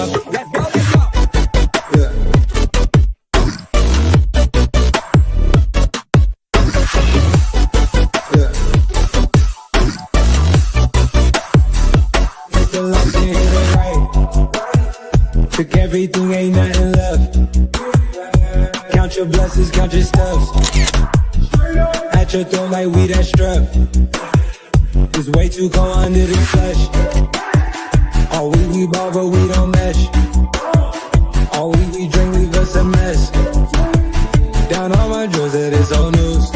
up. Let's go, let's go. Yeah. Hit the left and hit the right. Took everything, ain't nothing left. Count your blessings, count your stuffs. At your throat like we that strap. It's way too cold under the flesh. All we ball, but we don't mesh. All we drink, leave us a mess. Down on my drills, it is old news.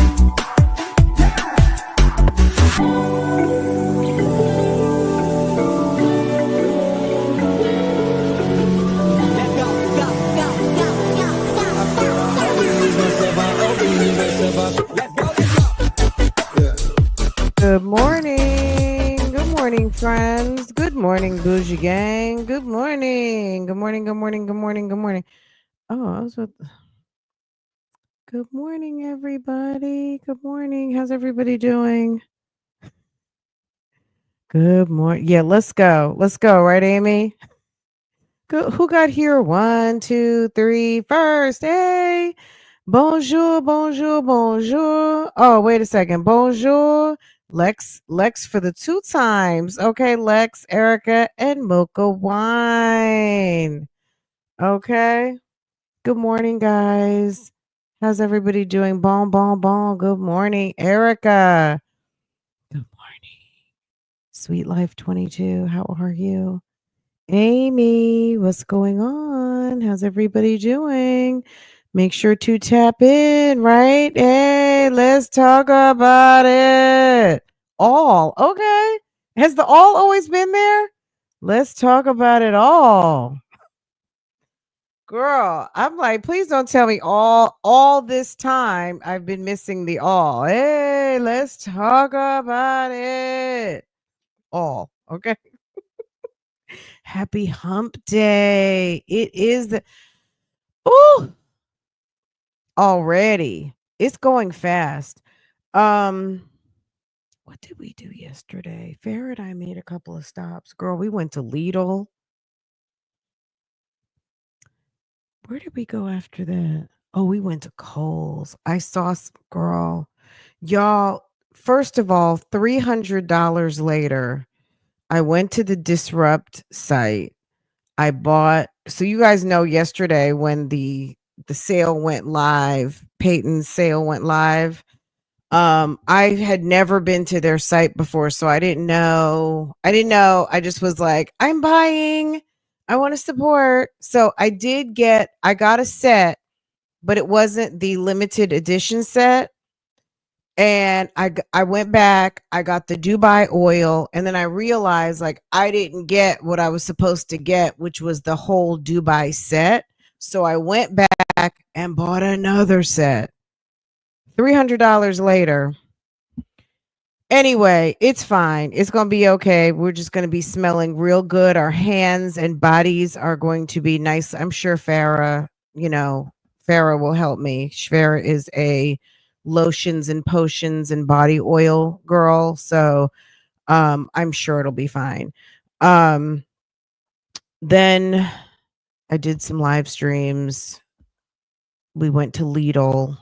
Good morning. Good morning, friends. Good morning, Bougie Gang. Good morning. Good morning. Good morning. Good morning. Good morning. Oh, I was with. Good morning, everybody. Good morning. How's everybody doing? Good morning. Yeah, let's go. Let's go. Right, Amy? Good. Who got here? 1, 2, 3. First. Hey. Bonjour. Bonjour. Bonjour. Oh, wait a second. Bonjour. Lex for the 2 times. Okay, Lex, Erica, and Mocha Wine. Okay. Good morning, guys. How's everybody doing? Bon, bon, bon. Good morning, Erica. Good morning. Sweet Life 22. How are you? Amy, what's going on? How's everybody doing? Make sure to tap in, right? Hey, let's talk about it. All. Okay. Has the all always been there? Let's talk about it all. Girl, I'm like, please don't tell me all this time I've been missing the all. Hey, let's talk about it. All. Okay. Happy hump day. It is the ooh, already. It's going fast. What did we do yesterday? Farrah and I made a couple of stops. Girl, we went to Lidl. Where did we go after that? Oh, we went to Kohl's. I saw girl. Y'all, first of all, $300 later, I went to the Disrupt site. I bought, so you guys know yesterday when the sale went live, Peyton's sale went live. I had never been to their site before, so I didn't know. I just was like, I'm buying. I want to support. So I got a set, but it wasn't the limited edition set. And I went back, I got the Dubai oil, and then I realized like I didn't get what I was supposed to get, which was the whole Dubai set. So I went back and bought another set. $300 later. Anyway, it's fine. It's going to be okay. We're just going to be smelling real good. Our hands and bodies are going to be nice. I'm sure Farrah will help me. Farrah is a lotions and potions and body oil girl. So I'm sure it'll be fine. Then I did some live streams. We went to Lidl,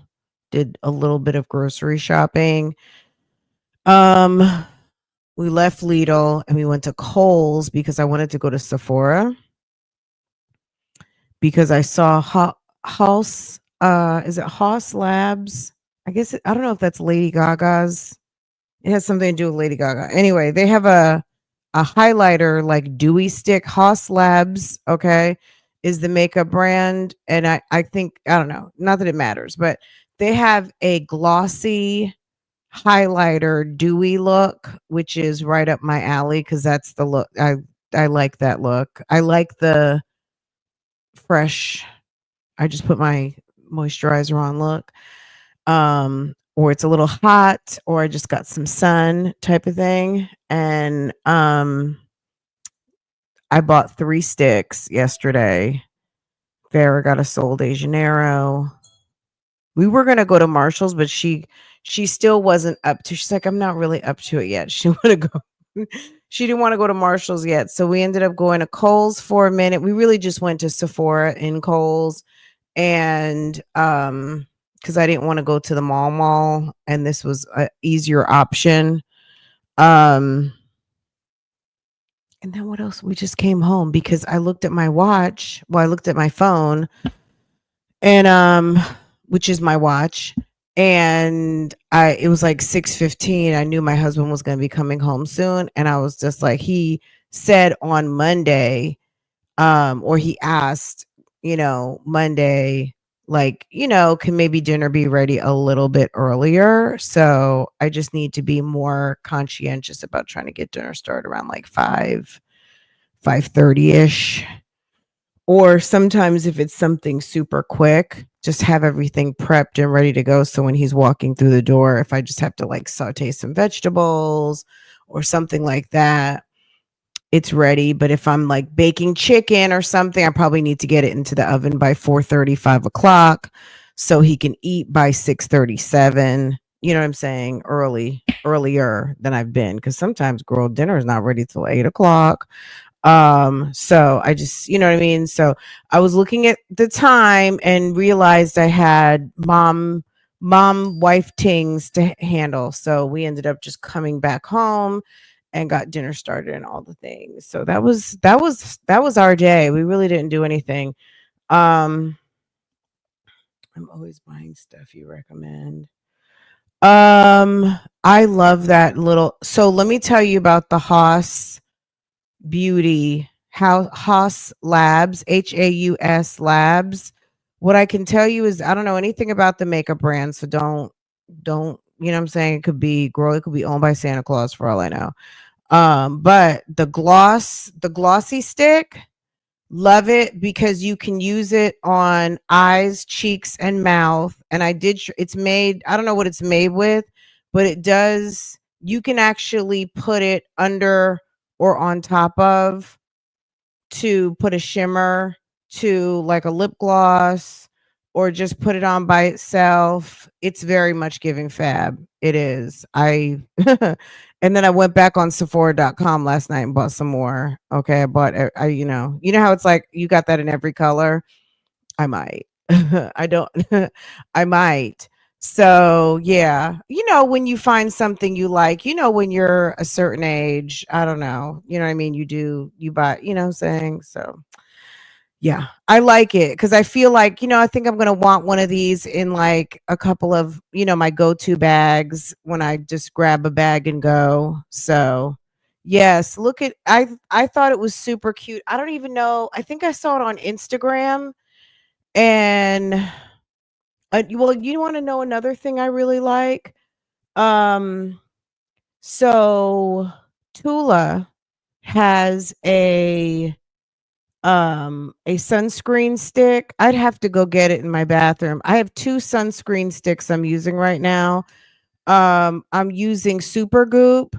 did a little bit of grocery shopping. We left Lidl and we went to Kohl's because I wanted to go to Sephora because I saw Haus, is it Haus Labs? I don't know if that's Lady Gaga's. It has something to do with Lady Gaga. Anyway, they have a highlighter like dewy stick. Haus Labs, okay, is the makeup brand. And I think, I don't know, not that it matters, but they have a glossy highlighter dewy look, which is right up my alley because that's the look. I like that look. I like the fresh, I just put my moisturizer on look. Or it's a little hot, or I just got some sun type of thing. And I bought 3 sticks yesterday. Farrah got a Sol de Janeiro. We were gonna go to Marshall's, but she still wasn't up to. She's like, I'm not really up to it yet. She She didn't want to go to Marshall's yet. So we ended up going to Kohl's for a minute. We really just went to Sephora in Kohl's and because I didn't want to go to the mall and this was a easier option. Um and then what else? We just came home because I looked at my watch. Well, I looked at my phone and which is my watch, and it was like 6:15. I knew my husband was going to be coming home soon, and I was just like, he said on Monday, or he asked, Monday, like, can maybe dinner be ready a little bit earlier? So I just need to be more conscientious about trying to get dinner started around like 5:30ish. Or sometimes if it's something super quick, just have everything prepped and ready to go. So when he's walking through the door, if I just have to like saute some vegetables or something like that, it's ready. But if I'm like baking chicken or something, I probably need to get it into the oven by 4:30, 5 o'clock, so he can eat by 6:37. You know what I'm saying? Earlier than I've been. Because sometimes, girl, dinner is not ready till 8 o'clock. So I just, you know what I mean? So I was looking at the time and realized I had mom wife things to handle. So we ended up just coming back home and got dinner started and all the things. So that was our day. We really didn't do anything. Um I'm always buying stuff you recommend. I love that little, so let me tell you about the Haas Beauty, how Haas Labs, Haus Labs. What I can tell you is I don't know anything about the makeup brand, so don't, you know what I'm saying? It could be, girl, it could be owned by Santa Claus for all I know. But the glossy stick, love it because you can use it on eyes, cheeks, and mouth. And it's made, I don't know what it's made with, but it does, you can actually put it under or on top of to put a shimmer to like a lip gloss or just put it on by itself. It's very much giving fab. It is. And then I went back on Sephora.com last night and bought some more. Okay. I bought, you know how it's like you got that in every color. I might. I don't, I might. So yeah, when you find something you like, when you're a certain age, I don't know, what I mean? You buy, you know what I'm saying? So yeah, I like it because I feel like, I think I'm going to want one of these in like a couple of, my go-to bags when I just grab a bag and go. So yes, I thought it was super cute. I don't even know. I think I saw it on Instagram and well, you want to know another thing I really like? Um, so Tula has a sunscreen stick. I'd have to go get it in my bathroom. I have two sunscreen sticks I'm using right now. I'm using Super Goop.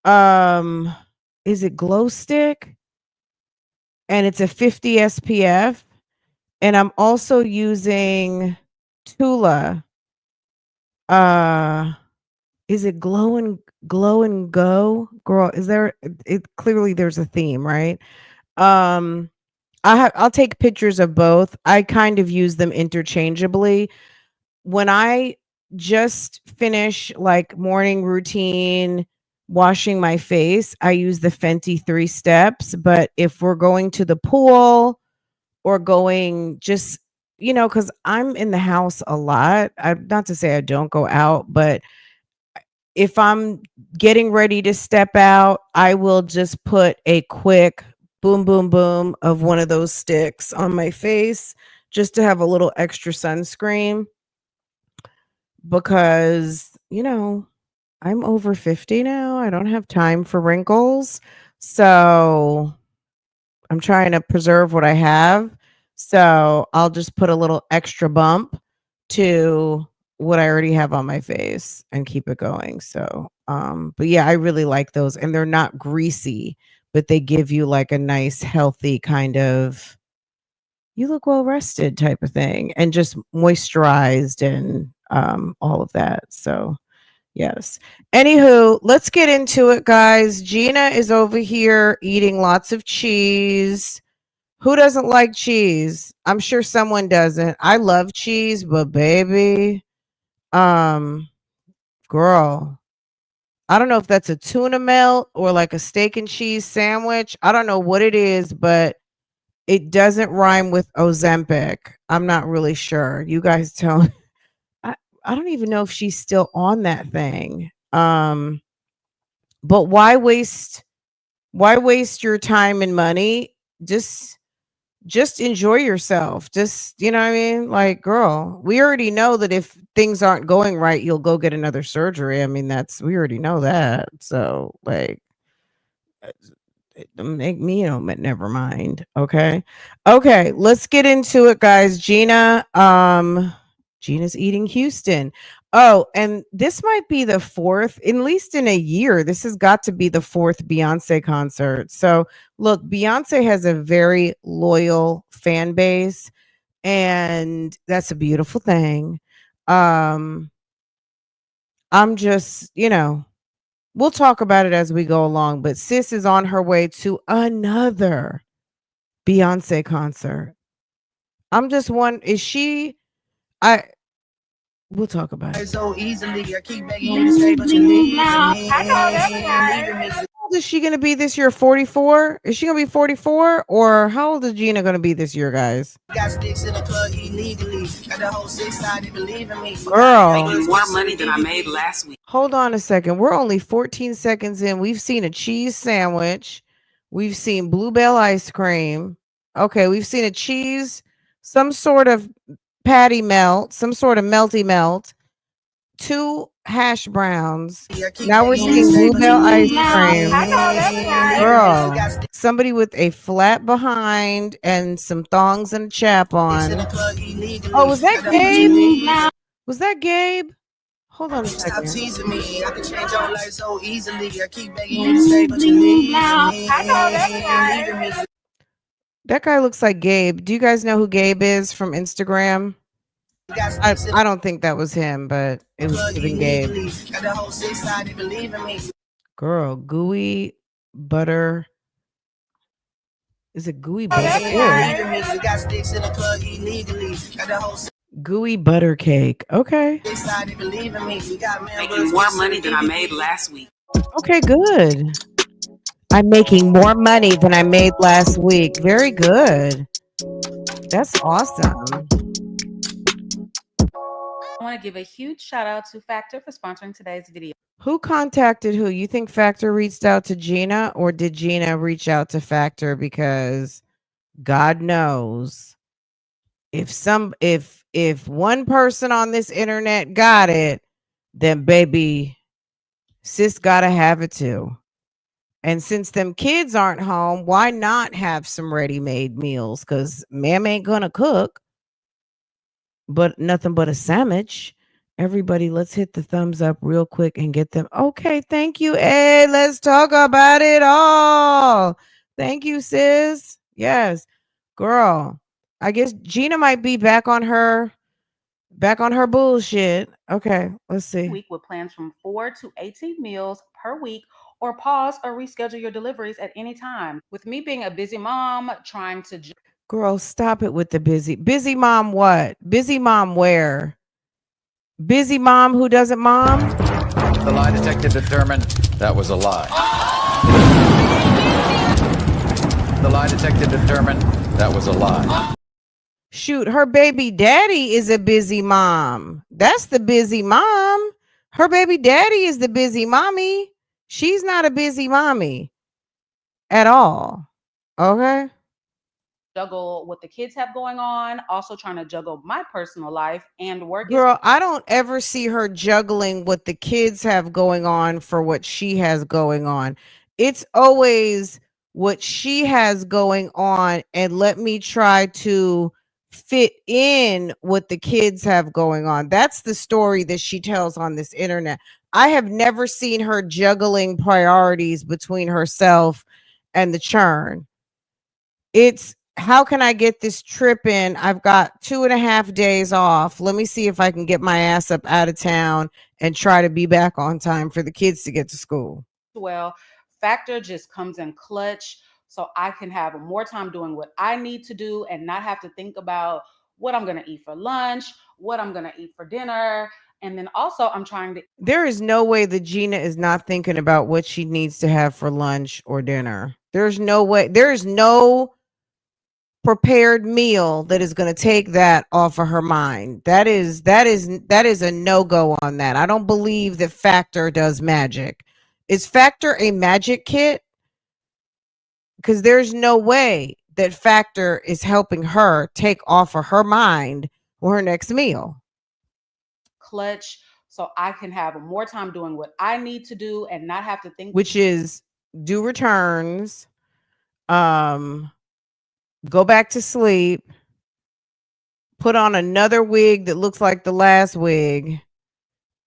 Um, is it Glow Stick? And it's a 50 SPF. And I'm also using Tula. Uh Is it glow and go? Girl, is there, it clearly there's a theme, right? Um I'll take pictures of both. I kind of use them interchangeably. When I just finish like morning routine, washing my face, I use the Fenty 3 steps, but if we're going to the pool or going just, cuz I'm in the house a lot. I Not to say I don't go out, but if I'm getting ready to step out, I will just put a quick boom, boom, boom of one of those sticks on my face just to have a little extra sunscreen because, I'm over 50 now. I don't have time for wrinkles. So I'm trying to preserve what I have. So I'll just put a little extra bump to what I already have on my face and keep it going. So, but yeah, I really like those and they're not greasy, but they give you like a nice, healthy kind of, you look well rested type of thing and just moisturized and all of that. So Yes. Anywho, let's get into it, guys. Gina is over here eating lots of cheese. Who doesn't like cheese? I'm sure someone doesn't. I love cheese, but baby, um, girl, I don't know if that's a tuna melt or like a steak and cheese sandwich. I don't know what it is, but it doesn't rhyme with Ozempic. I'm not really sure. You guys tell me. I, I don't even know if she's still on that thing. But why waste your time and money? Just enjoy yourself. Just, you know what I mean? Like, girl, we already know that if things aren't going right, you'll go get another surgery. I mean, we already know that. So, like, don't make me, never mind. Okay. Okay, let's get into it, guys. Gina's eating Houston. Oh, and this might be the fourth, at least in a year. This has got to be the fourth Beyonce concert. So, look, Beyonce has a very loyal fan base, and that's a beautiful thing. Um, I'm just, we'll talk about it as we go along, but sis is on her way to another Beyonce concert. I'm just one. Is she? I. We'll talk about it. So easily, I keep begging you to stay, but you leave me. How old is she gonna be this year? 44? Is she gonna be 44? Or how old is Gina gonna be this year, guys? Got sticks in the club illegally. Got the whole 6 sided believe in me. Girl, making more money than I made last week. Hold on a second. We're only 14 seconds in. We've seen a cheese sandwich. We've seen Bluebell ice cream. Okay, we've seen a cheese, some sort of patty melt, some sort of melty melt, 2 hash browns. Now we're seeing Bluebell ice cream. Girl, somebody with a flat behind and some thongs and a chap on. Oh, was that Gabe? Was that Gabe? Hold on a second. Stop teasing me. I can change your life so easily. I keep begging you to stay, but you leave me. That guy looks like Gabe. Do you guys know who Gabe is from Instagram? I don't think that was him, but it was giving Gabe. Girl, gooey butter. Is it gooey butter? Gooey butter cake. Okay. Making more money than I made last week. Okay, good. I'm making more money than I made last week. Very good. That's awesome. I want to give a huge shout out to Factor for sponsoring today's video. Who contacted who? You think Factor reached out to Gina, or did Gina reach out to Factor? Because God knows if one person on this internet got it, then baby, sis gotta have it too. And since them kids aren't home, why not have some ready-made meals? Because ma'am ain't gonna cook, but nothing but a sandwich. Everybody, let's hit the thumbs up real quick and get them. Okay, thank you, Ed. Let's talk about it all. Thank you, sis. Yes, girl. I guess Gina might be back on her bullshit. Okay, let's see. Week with plans from 4 to 18 meals per week, or pause or reschedule your deliveries at any time. With me being a busy mom trying to Girl, stop it with the busy mom. What? Busy mom where? Busy mom who doesn't mom? The lie detector determined that was a lie. The lie detector determined that was a lie. Shoot, her baby daddy is a busy mom. That's the busy mom. Her baby daddy is the busy mommy. She's not a busy mommy at all. Okay. juggle what the kids have going on, also trying to juggle my personal life and work. Girl, I don't ever see her juggling what the kids have going on for what she has going on. It's always what she has going on, and let me try to fit in what the kids have going on. That's the story that she tells on this internet. I have never seen her juggling priorities between herself and the churn. It's how can I get this trip in? I've got 2.5 days off. Let me see if I can get my ass up out of town and try to be back on time for the kids to get to school. Well, Factor just comes in clutch, so I can have more time doing what I need to do and not have to think about what I'm going to eat for lunch, what I'm going to eat for dinner. And then also, I'm trying to There is no way that Gina is not thinking about what she needs to have for lunch or dinner. There's no way. There is no prepared meal that is going to take that off of her mind. That is a no-go on that. I don't believe that Factor does magic. Is Factor a magic kit? Because there's no way that Factor is helping her take off of her mind her next meal. clutch so I can have more time doing what I need to do and not have to think, Which is do returns, go back to sleep, put on another wig that looks like the last wig,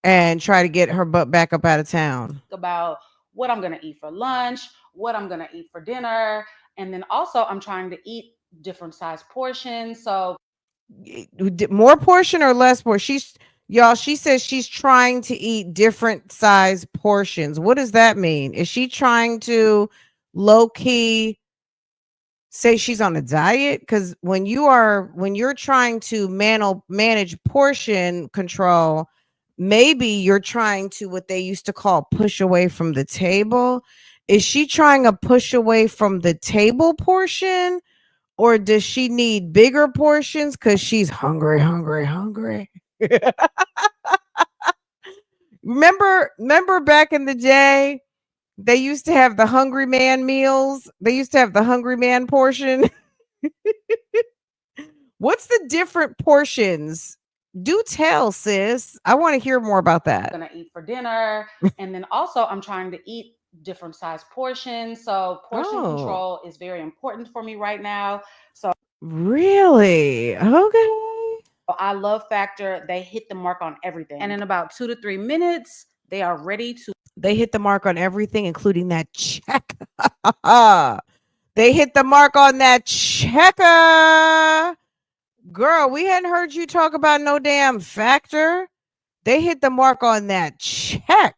and try to get her butt back up out of town. about what I'm going to eat for lunch, what I'm going to eat for dinner. And then also, I'm trying to eat different size portions. So, More portion or less portion? She says she's trying to eat different size portions. What does that mean? Is she trying to low key say she's on a diet? Because when you're trying to manage portion control, maybe you're trying to what they used to call push away from the table. Is she trying to push away from the table portion, or does she need bigger portions because she's hungry? Remember back in the day, they used to have the hungry man meals. They used to have the hungry man portion. What's the different portions? Do tell, sis. I want to hear more about that. I'm going to eat for dinner. And then also, I'm trying to eat different size portions. So, portion control is very important for me right now. So, really? Okay. I love Factor. They hit the mark on everything. And in about 2 to 3 minutes, they are ready to. They hit the mark on everything, including that check. They hit the mark on that checker. Girl, we hadn't heard you talk about no damn Factor. They hit the mark on that check.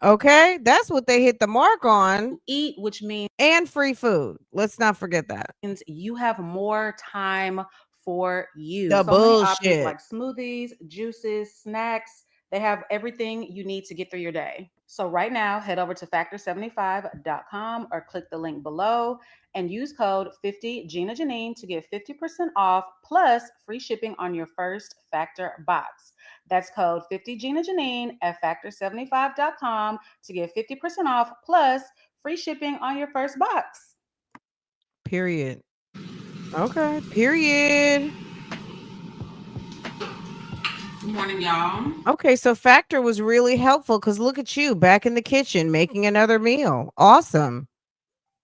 Okay, that's what they hit the mark on. Eat, which means and free food. Let's not forget that. You have more time for you. The so many bullshit. options like smoothies, juices, snacks. They have everything you need to get through your day. So right now, head over to factor75.com or click the link below and use code 50GinaJanine to get 50% off plus free shipping on your first Factor box. That's code 50GinaJanine at factor75.com to get 50% off plus free shipping on your first box. Period. Okay. Period. Good morning, y'all. Okay, so Factor was really helpful because look at you back in the kitchen making another meal. Awesome.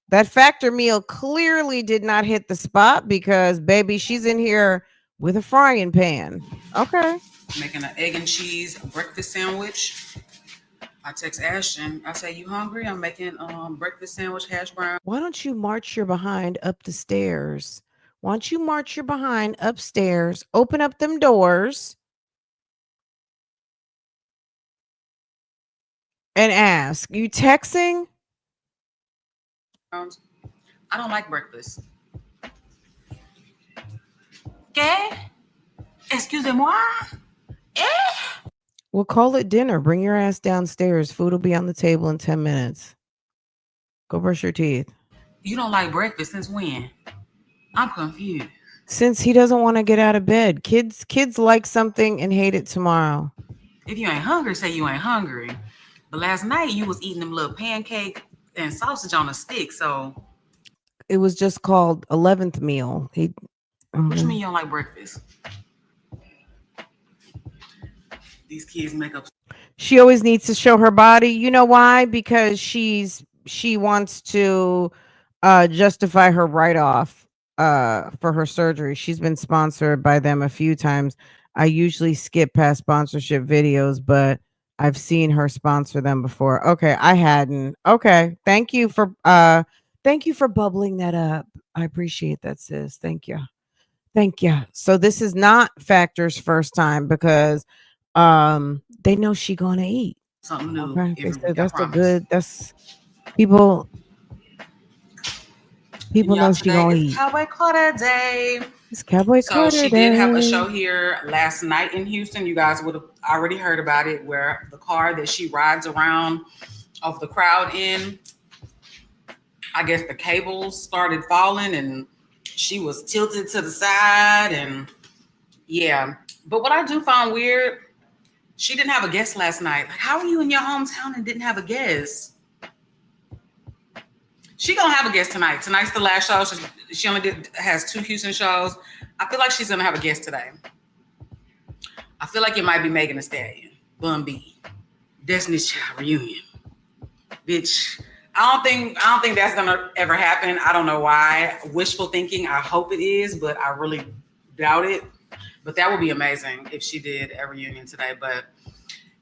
That Factor meal clearly did not hit the spot because, baby, she's in here with a frying pan. Okay. Making an egg and cheese breakfast sandwich. I text Ashton. I say, "You hungry?" I'm making breakfast sandwich, hash brown. Why don't you march your behind up the stairs? Why don't you march your behind upstairs, open up them doors, and ask, you texting? I don't like breakfast. ¿Qué? Excusez-moi? Well, call it dinner. Bring your ass downstairs. Food will be on the table in 10 minutes. Go brush your teeth. You don't like breakfast since when? I'm confused. Since he doesn't want to get out of bed. Kids like something and hate it tomorrow. If you ain't hungry, say you ain't hungry. But last night you was eating them little pancake and sausage on a stick, so it was just called 11th meal. What you mean you don't like breakfast? These kids make up. She always needs to show her body. You know why? Because she wants to justify her write-off for her surgery. She's been sponsored by them a few times. I usually skip past sponsorship videos, but I've seen her sponsor them before. Okay, I hadn't. Okay, thank you for Thank you for bubbling that up. I appreciate that, sis. Thank you. Thank you. So this is not Factor's first time because they know she gonna eat. Something new Okay. They every said week, I promise. that's people And y'all, know she today gonna is eat. Cowboy Carter Day. It's Cowboy So Carter she did have a Day. show here last night in Houston. You guys would have already heard about it, where the car that she rides around of the crowd in, I guess the cables started falling and she was tilted to the side. And yeah. But what I do find weird, she didn't have a guest last night. Like, how are you in your hometown and didn't have a guest? She gonna have a guest tonight. Tonight's the last show. She only has 2 Houston shows. I feel like she's gonna have a guest today. I feel like it might be Megan Thee Stallion, Bun B, Destiny's Child reunion. Bitch, I don't think that's gonna ever happen. I don't know why. Wishful thinking. I hope it is, but I really doubt it. But that would be amazing if she did a reunion today. But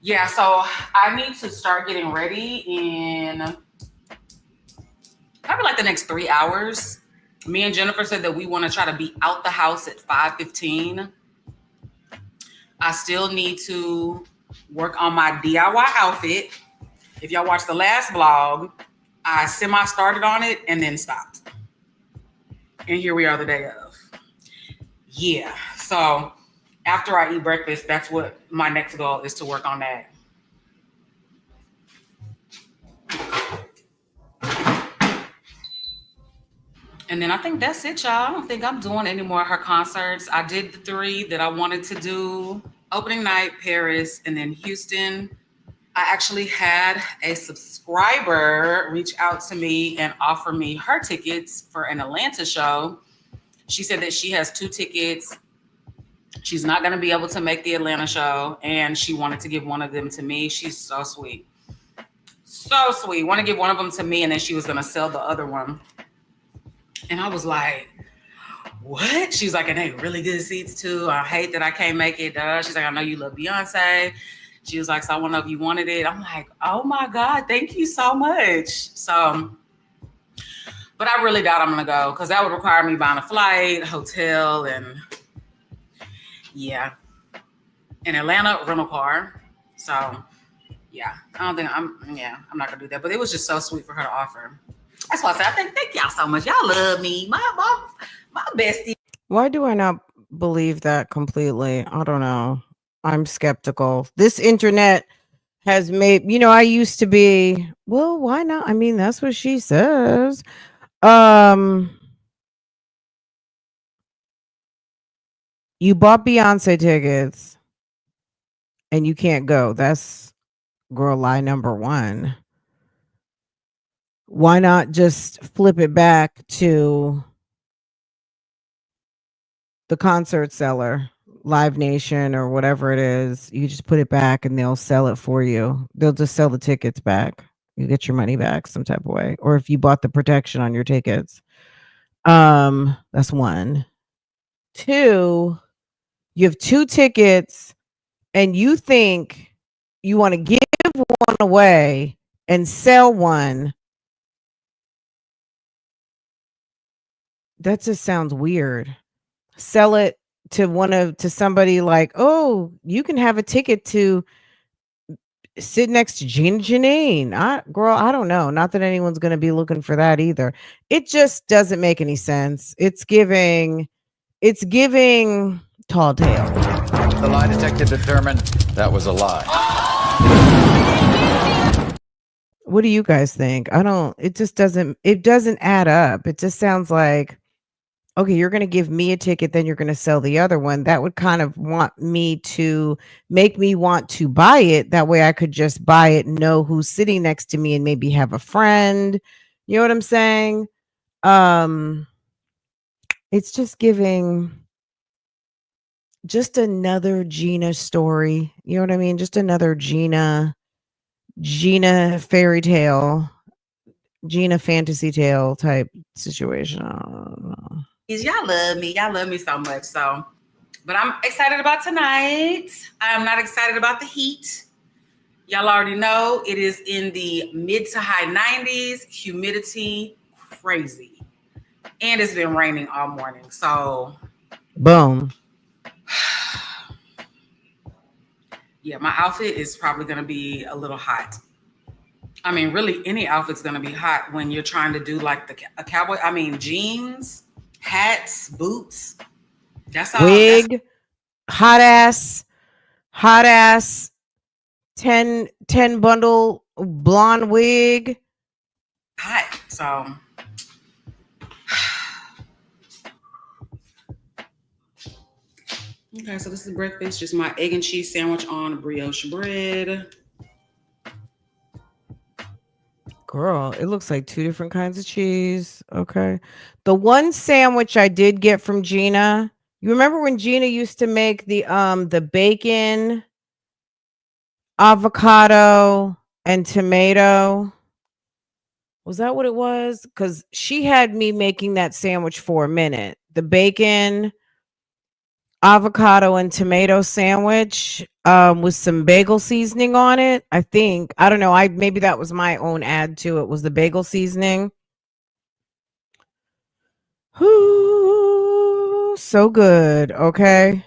yeah, so I need to start getting ready in probably like the next 3 hours. Me and Jennifer said that we want to try to be out the house at 5:15. I still need to work on my DIY outfit. If y'all watched the last vlog, I semi-started on it and then stopped. And here we are the day of. Yeah, so after I eat breakfast, that's what my next goal is, to work on that. And then I think that's it, y'all. I don't think I'm doing any more of her concerts. I did the 3 that I wanted to do. Opening night, Paris, and then Houston. I actually had a subscriber reach out to me and offer me her tickets for an Atlanta show. She said that she has 2 tickets. She's not going to be able to make the Atlanta show, and she wanted to give one of them to me. She's so sweet. So sweet. Want to give one of them to me, and then she was going to sell the other one. And I was like, what? She's like, and they really good seats too. I hate that I can't make it. She's like, I know you love Beyonce. She was like, so I wonder if you wanted it. I'm like, oh my God, thank you so much. So, but I really doubt I'm going to go, because that would require me buying a flight, hotel, and yeah. In Atlanta, rental car. So yeah, I'm not going to do that. But it was just so sweet for her to offer. That's why I said, thank y'all so much. Y'all love me. My bestie. Why do I not believe that completely? I don't know. I'm skeptical. This internet has made, I used to be, well, why not? I mean, that's what she says. You bought Beyonce tickets and you can't go. That's girl lie number 1. Why not just flip it back to the concert seller, Live Nation or whatever it is? You just put it back and they'll sell it for you. They'll just sell the tickets back. You get your money back some type of way. Or if you bought the protection on your tickets. That's 1. 2, you have 2 tickets and you think you want to give one away and sell one. That just sounds weird. Sell it to somebody like, oh, you can have a ticket to sit next to Gina Janine. I don't know. Not that anyone's going to be looking for that either. It just doesn't make any sense. It's giving tall tale. The lie detector determined that was a lie. What do you guys think? It doesn't add up. It just sounds like, okay, you're going to give me a ticket, then you're going to sell the other one. That would kind of make me want to buy it. That way I could just buy it, know who's sitting next to me, and maybe have a friend. You know what I'm saying? It's just giving just another Gina story. You know what I mean? Just another Gina fairy tale, Gina fantasy tale type situation. I don't know. Y'all love me. Y'all love me so much. So, but I'm excited about tonight. I'm not excited about the heat. Y'all already know it is in the mid to high 90s, humidity crazy. And it's been raining all morning. So boom. Yeah, my outfit is probably going to be a little hot. I mean, really, any outfit's going to be hot when you're trying to do like a cowboy. I mean, jeans, hats, boots. That's all. Wig, hot ass 10 bundle blonde wig. Hot. So okay, so this is breakfast. Just my egg and cheese sandwich on brioche bread. Girl, it looks like 2 different kinds of cheese. Okay. The one sandwich I did get from Gina. You remember when Gina used to make the bacon, avocado, and tomato? Was that what it was? Because she had me making that sandwich for a minute. The bacon, avocado, and tomato sandwich with some bagel seasoning on it. I think. I don't know. Maybe that was my own add to it, was the bagel seasoning. Ooh, so good. Okay.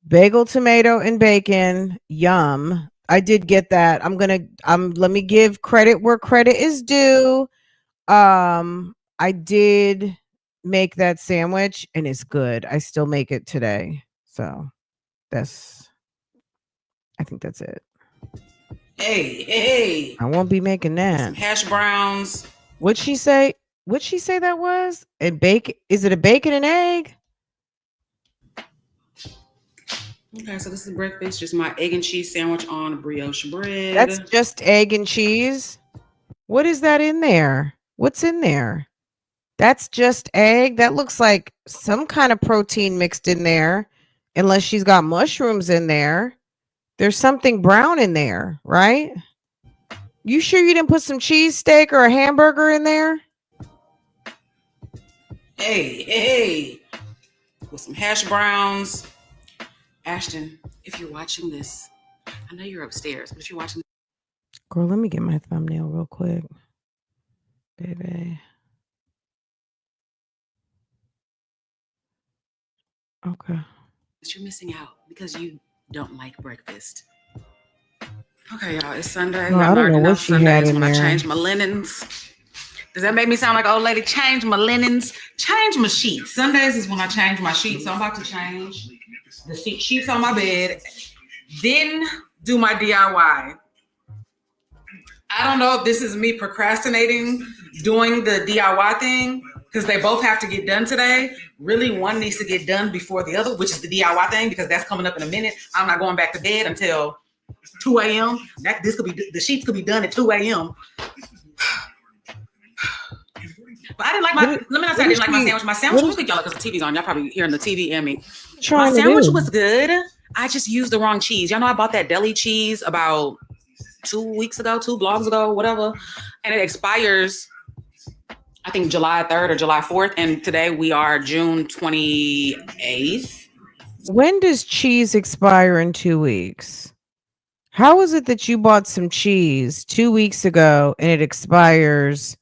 Bagel, tomato, and bacon. Yum. I did get that. Let me give credit where credit is due. I did make that sandwich and it's good. I still make it today. So I think that's it. Hey. I won't be making that. Some hash browns. What'd she say that was? Is it a bacon and egg? Okay, so this is breakfast. Just my egg and cheese sandwich on brioche bread. That's just egg and cheese. What is that in there? What's in there? That's just egg. That looks like some kind of protein mixed in there, unless she's got mushrooms in there. There's something brown in there, right? You sure you didn't put some cheesesteak or a hamburger in there? Hey. With some hash browns. Ashton, if you're watching this, I know you're upstairs, but if you're watching, girl, let me get my thumbnail real quick, baby. Okay. You're missing out because you don't like breakfast. Okay, y'all, it's Sunday. No, I don't know what she had in when there. I change my linens. Does that make me sound like old lady? Change my linens, change my sheets. Sundays is when I change my sheets. So I'm about to change the sheets on my bed, then do my DIY. I don't know if this is me procrastinating doing the DIY thing because they both have to get done today. Really, one needs to get done before the other, which is the DIY thing, because that's coming up in a minute. I'm not going back to bed until 2 a.m. The sheets could be done at 2 a.m. But I didn't like let me not say I didn't like my sandwich. My sandwich, look at y'all because the TV's on. Y'all probably hearing the TV and me. My sandwich was good. I just used the wrong cheese. Y'all know I bought that deli cheese about 2 weeks ago, 2 vlogs ago, whatever. And it expires, I think, July 3rd or July 4th. And today we are June 28th. When does cheese expire in 2 weeks? How is it that you bought some cheese 2 weeks ago and it expires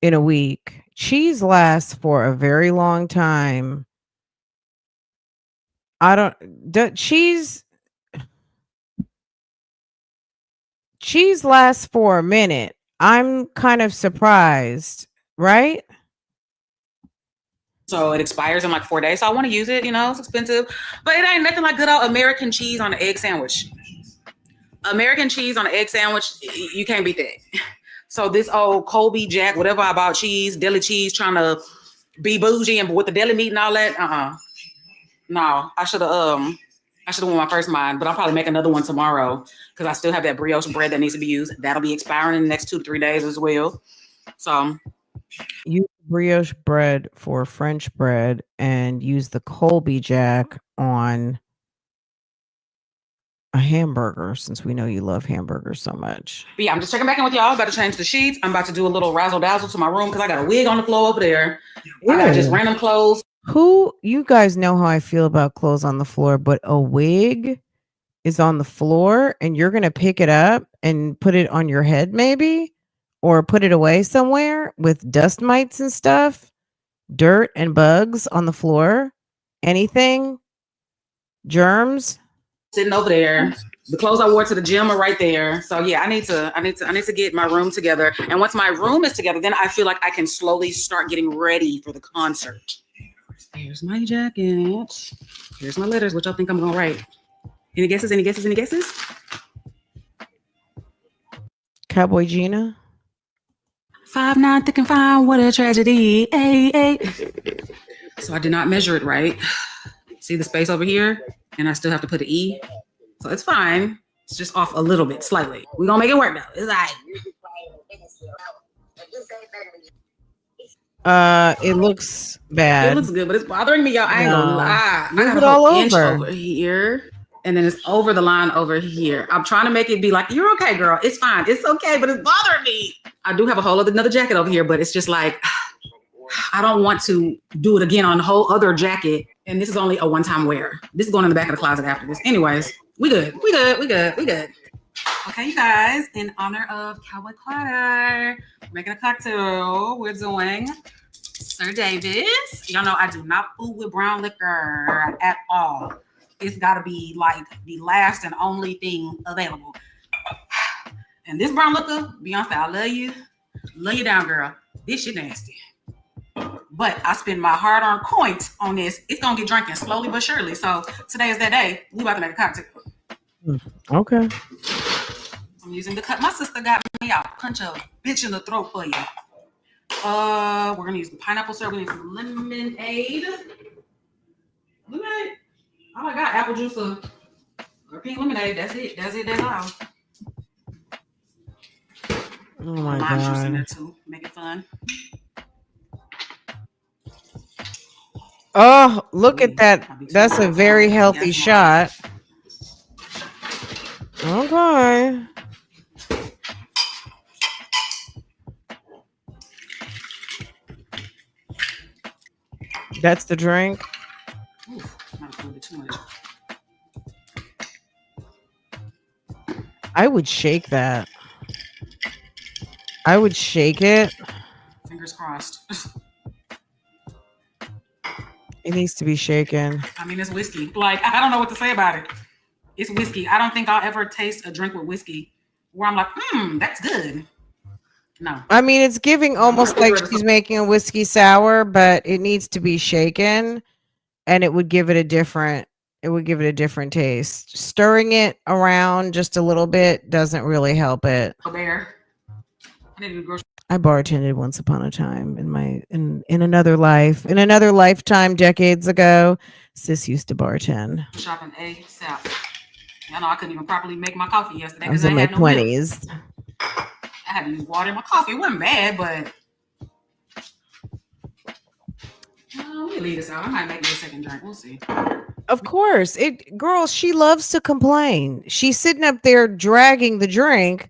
in a week? Cheese lasts for a very long time. Cheese lasts for a minute. I'm kind of surprised, right? So it expires in like 4 days. So I want to use it, it's expensive, but it ain't nothing like good old American cheese on an egg sandwich. American cheese on an egg sandwich, you can't beat that. So this old Colby Jack, whatever I bought cheese, deli cheese, trying to be bougie and with the deli meat and all that. No, I should have won my first mine, but I'll probably make another one tomorrow because I still have that brioche bread that needs to be used. That'll be expiring in the next 2 to 3 days as well. So use brioche bread for French bread and use the Colby Jack on a hamburger, since we know you love hamburgers so much. But yeah, I'm just checking back in with y'all. I'm about to change the sheets. I'm about to do a little razzle dazzle to my room because I got a wig on the floor over there. Ew. I got just random clothes. You guys know how I feel about clothes on the floor, but a wig is on the floor and you're going to pick it up and put it on your head maybe? or put it away somewhere with dust mites and stuff, dirt and bugs on the floor, anything, germs. Sitting over there. The clothes I wore to the gym are right there. So yeah, I need to get my room together. And once my room is together, then I feel like I can slowly start getting ready for the concert. Here's my jacket. Here's my letters, which I think I'm gonna write. Any guesses? Any guesses? Any guesses? Cowboy Gina. 5'9" thick and fine. What a tragedy. Hey, hey. So I did not measure it right. See the space over here? And I still have to put an E. So it's fine. It's just off a little bit, slightly. We're going to make it work, though. It's all right. It looks bad. It looks good, but it's bothering me, y'all. I ain't gonna lie. Move I got it a all whole inch over. over here, and then it's over the line over here. I'm trying to make it be like, you're okay, girl. It's fine. It's okay, but it's bothering me. I do have a whole another jacket over here, but it's just like, I don't want to do it again on a whole other jacket. And this is only a one-time wear. This is going in the back of the closet after this. Anyways, we good. We good. We good. We good. Okay, you guys, in honor of Cowboy Carter, we're making a cocktail. We're doing Sir Davis. Y'all know I do not fool with brown liquor at all. It's got to be like the last and only thing available. And this brown liquor, Beyonce, I love you. Lay you down, girl. This shit nasty. But I spend my hard-earned coins on this. It's going to get drinking slowly but surely. So today is that day. We about to make a cocktail. Okay. I'm using the cut. My sister got me. I'll punch a bitch in the throat for you. We're going to use the pineapple syrup. We need some lemonade. Lemonade? Oh my God, apple juice or pink lemonade. That's it. That's it. That's all. Oh my Lime juice in God. there too. Make it fun. Oh, look at that. That's a very healthy shot. Okay. That's the drink. Ooh, not a little bit too much. I would shake that. I would shake it. Fingers crossed. It needs to be shaken. I mean, it's whiskey. Like, I don't know what to say about it. It's whiskey. I don't think I'll ever taste a drink with whiskey where I'm like, that's good. No. I mean, it's giving almost like she's making a whiskey sour, but it needs to be shaken, and it would give it a different taste. Stirring it around just a little bit doesn't really help it. Bear. I need to go I bartended once upon a time in another life, in another lifetime decades ago. Sis used to bartend. shopping ASAP. I know I couldn't even properly make my coffee yesterday I was because in I my had no milk. 20s. I had to use water in my coffee. It wasn't bad, but we'll leave this out. I might make me a second drink. We'll see. Of course. Girl, she loves to complain. She's sitting up there dragging the drink,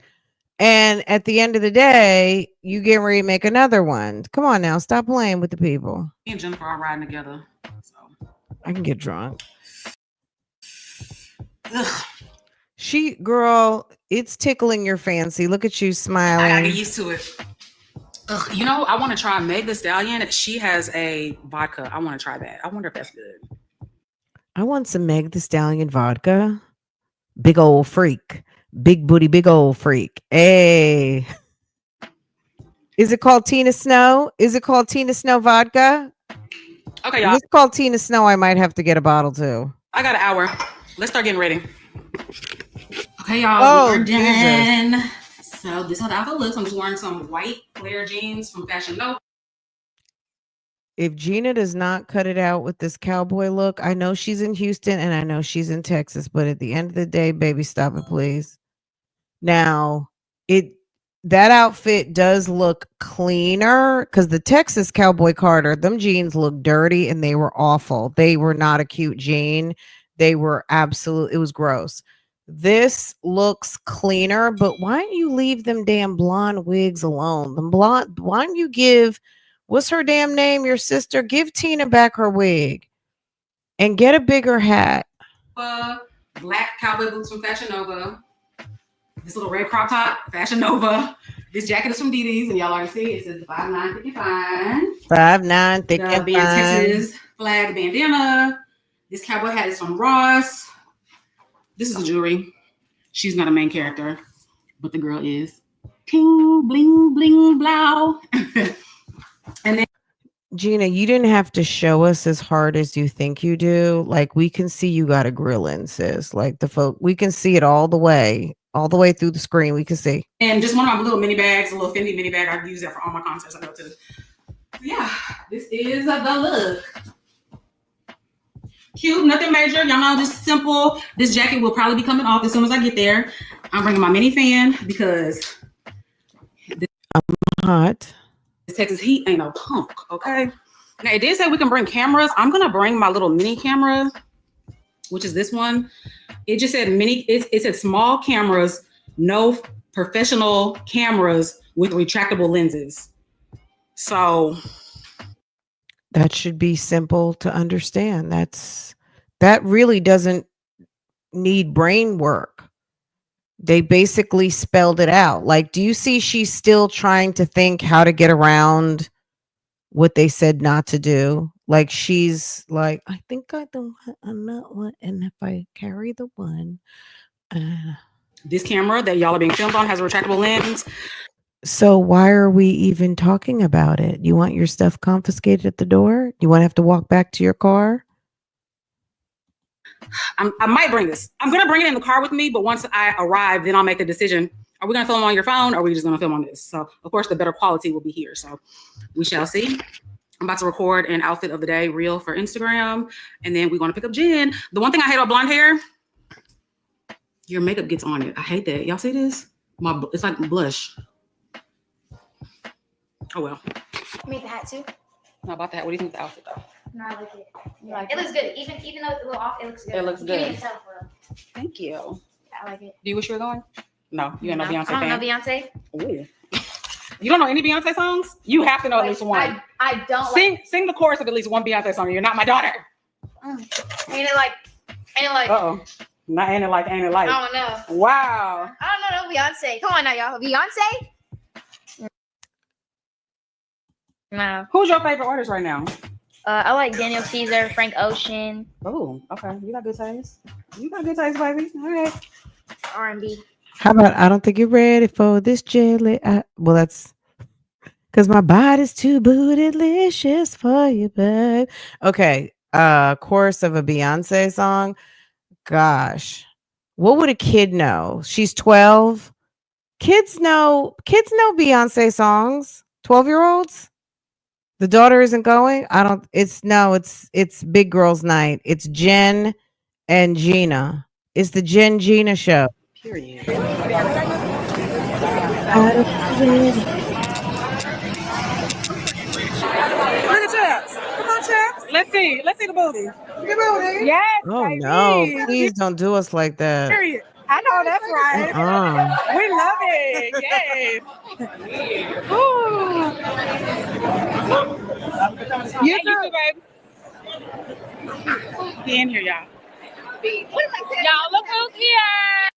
and at the end of the day, you get ready to make another one. Come on now, stop playing with the people. Me and Jennifer are riding together. So I can get drunk. ugh, Girl, it's tickling your fancy. Look at you I gotta smiling. get used to it. Ugh, you know, I want to try Meg the Stallion. She has a vodka. I want to try that. I wonder if that's good. I want some Meg the Stallion vodka. Big old freak. Big booty, big old freak. Hey. Is it called Tina Snow? Is it called Tina Snow vodka? Okay, If y'all. it's called Tina Snow, I might have to get a bottle too. I got an hour. Let's start getting ready. Okay, y'all. Oh, we're Jesus. done. So this is how the outfit looks. I'm just wearing some white flare jeans from Fashion Nova. If Gina does not cut it out with this cowboy look, I know she's in Houston and I know she's in Texas, but at the end of the day, baby, stop it, please. Now, that outfit does look cleaner because the Texas Cowboy Carter, them jeans look dirty and they were awful. They were not a cute jean. They were it was gross. This looks cleaner, but why don't you leave them damn blonde wigs alone? Why don't you give, what's her damn name? Your sister, give Tina back her wig and get a bigger hat. Black cowboy boots from Fashion Nova. This little red crop top, Fashion Nova. This jacket is from DD's, and y'all already see it. It says 5955. 5'9", thick and The fine. Texas flag bandana. This cowboy hat is from Ross. This is the jewelry. She's not a main character, but the girl is. Ting, bling, bling, blow. And then Gina, you didn't have to show us as hard as you think you do. Like, we can see you got a grill in, sis. Like, we can see it all the way through the screen. We can see. And just one of my little mini bags, a little Fendi mini bag. I use that for all my concerts I go to. Yeah, this is the look. Cute, nothing major. Y'all know, just simple. This jacket will probably be coming off as soon as I get there. I'm bringing my mini fan because I'm hot. this Texas heat ain't no punk, okay? Now, it did say we can bring cameras. I'm going to bring my little mini camera, which is this one. It just said mini. It said small cameras, no professional cameras with retractable lenses. So that should be simple to understand. That really doesn't need brain work. They basically spelled it out. Like, do you see she's still trying to think how to get around what they said not to do? Like, she's like, I think I don't want another one, and if I carry the one, this camera that y'all are being filmed on has a retractable lens. So why are we even talking about it? You want your stuff confiscated at the door? You want to have to walk back to your car? I might bring this. I'm going to bring it in the car with me, but once I arrive, then I'll make a decision. Are we going to film on your phone, or are we just going to film on this? So, of course, the better quality will be here. So we shall see. I'm about to record an outfit of the day reel for Instagram, and then we're going to pick up Jen. The one thing I hate about blonde hair, your makeup gets on it. I hate that. Y'all see this? It's like blush. Oh, well. You made the hat too? Not about the hat. What do you think of the outfit, though? No, I like it. It looks good. Even though it's a little off, it looks good. It looks good. You can tell, bro. Thank you. I like it. Do you wish you were going? No, you ain't no Beyonce fan. I don't know Beyonce. Ooh. You don't know any Beyonce songs? You have to know at least one. I don't sing the chorus of at least one Beyonce song. You're not my daughter. Ain't it like? Uh-oh. Not ain't it like, ain't it like? I don't know. Wow. I don't know Beyonce. Come on now, y'all. Beyonce? No. Who's your favorite artist right now? I like Daniel Caesar, Frank Ocean. Oh, okay. You got good taste. You got good taste, baby. All right. R&B. How about, I don't think you're ready for this jelly. Well, that's because my body's too bootylicious for you, babe. Okay. Chorus of a Beyonce song. Gosh. What would a kid know? She's 12. Kids know Beyonce songs. 12-year-olds. The daughter isn't going. It's big girls' night. It's Jen and Gina. It's the Jen Gina show. Period. Look at Chaps. Come on, Chaps. Let's see the booty. The booty. Yes. Oh baby. no! Please don't do us like that. Period. I know that's right. We love it. Yes. Ooh. You too, baby. Be in here, y'all. Y'all look who's here.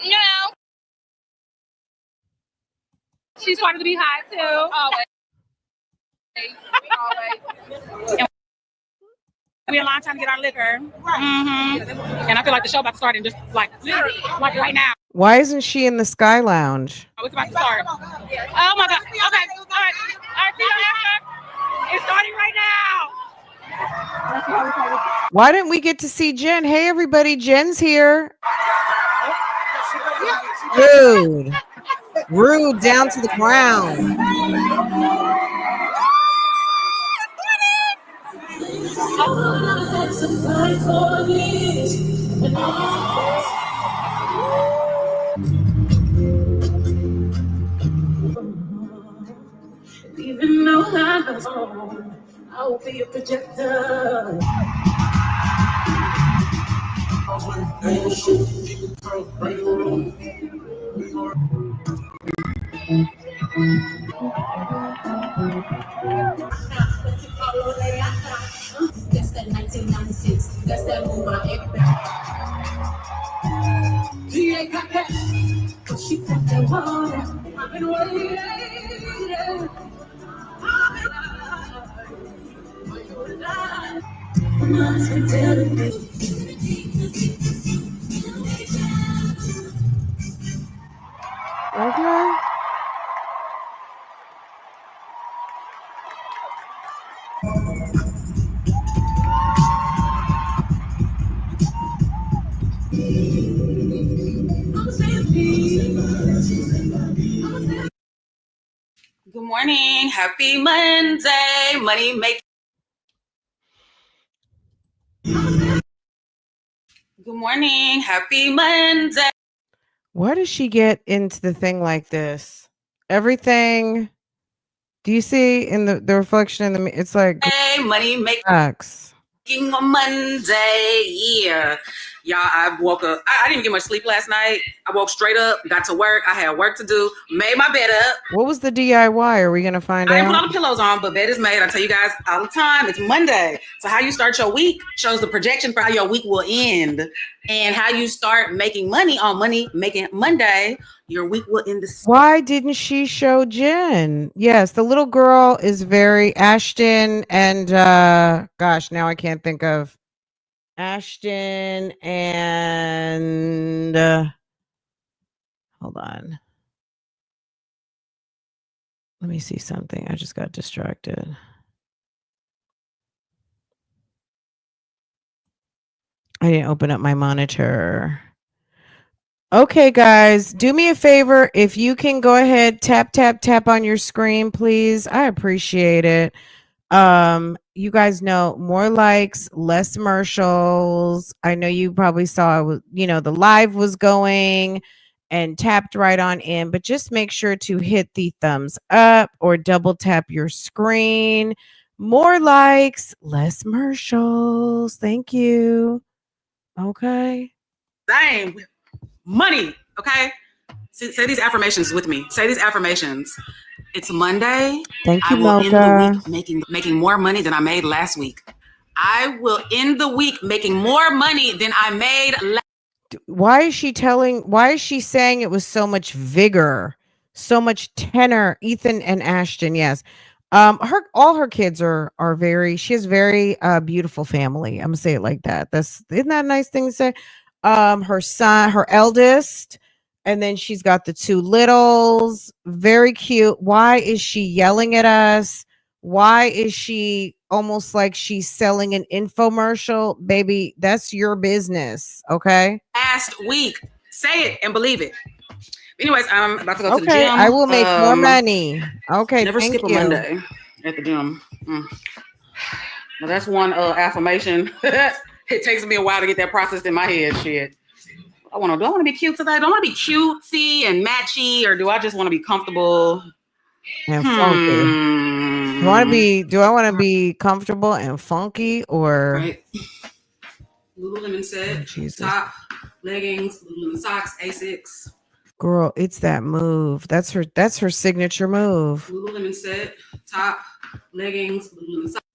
You know. She's wanted to be hot too. Always. We had a long time to get our liquor. Mm-hmm. And I feel like the show about to start in just like right now. Why isn't she in the Sky Lounge? Oh, it's about to start. Oh my God. Okay. All right. See you after. It's starting right now. Why didn't we get to see Jen? Hey, everybody, Jen's here. Rude down to the ground. Even though I was wrong, I will be a projector. That's that 1996. That's that move. Okay. Good morning. Happy Monday. Money make. Good morning. Happy Monday. Why does she get into the thing like this? Everything. Do you see in the reflection in the? It's like Money make. X. Monday, yeah. Y'all, I woke up. I didn't get much sleep last night. I woke straight up, got to work. I had work to do, made my bed up. What was the DIY? Are we going to find I didn't put all out? the pillows on, but bed is made. I tell you guys all the time, it's Monday. So how you start your week shows the projection for how your week will end. And how you start making money on Money Making Monday, your week will end the Why didn't she show Jen? Yes, the little girl is very Ashton and gosh, now I can't think of Ashton and hold on. Let me see something. I just got distracted. I didn't open up my monitor. Okay, guys, do me a favor. If you can go ahead, tap, tap, tap on your screen, please. I appreciate it. You guys know more likes, less commercials. I know you probably saw, the live was going and tapped right on in, but just make sure to hit the thumbs up or double tap your screen. More likes, less commercials. Thank you. Okay. same money. Okay. Say these affirmations with me. Say these affirmations. It's Monday. Thank I you, will end the Mocha. week making more money than I made last week. I will end the week making more money than I made last. Why is she saying it with so much vigor, so much tenor? Ethan and Ashton, yes. All her kids are she has very beautiful family. I'm gonna say it like that. Isn't that a nice thing to say? Her son, her eldest, and then she's got the two littles, very cute. Why is she yelling at us? Why is she almost like she's selling an infomercial? Baby, that's your business, okay? Last week. Say it and believe it. Anyways, I'm about to go to the Okay, gym. I will make more money. Okay, Never thank skip a you. Monday at the gym. Now that's one affirmation. It takes me a while to get that processed in my head. Shit. Do I want to be cute today? Do I want to be cutesy and matchy, or do I just want to be comfortable And funky. Do I want to be comfortable and funky or right? Lululemon set, Jesus. top, leggings, Lululemon socks, Asics. Girl, it's that move. That's her signature move. Lululemon set, top, leggings, Lululemon socks.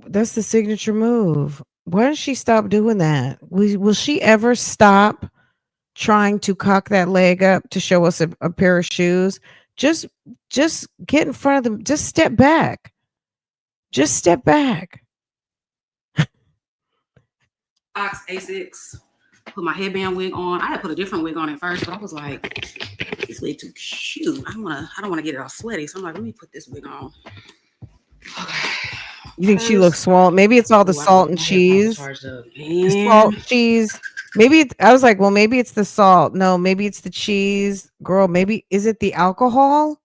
That's the signature move. Why does she stop doing that? Will she ever stop trying to cock that leg up to show us a pair of shoes? Just get in front of them. Just step back. Just step back. Socks, Asics. Put my headband wig on. I had put a different wig on at first, but I was like, this wig too cute. I don't want to get it all sweaty. So I'm like, let me put this wig on. Okay. You think she looks swollen? Maybe it's all the salt and cheese. Salt and cheese. I was like, well, maybe it's the salt. No, maybe it's the cheese. Girl, maybe is it the alcohol?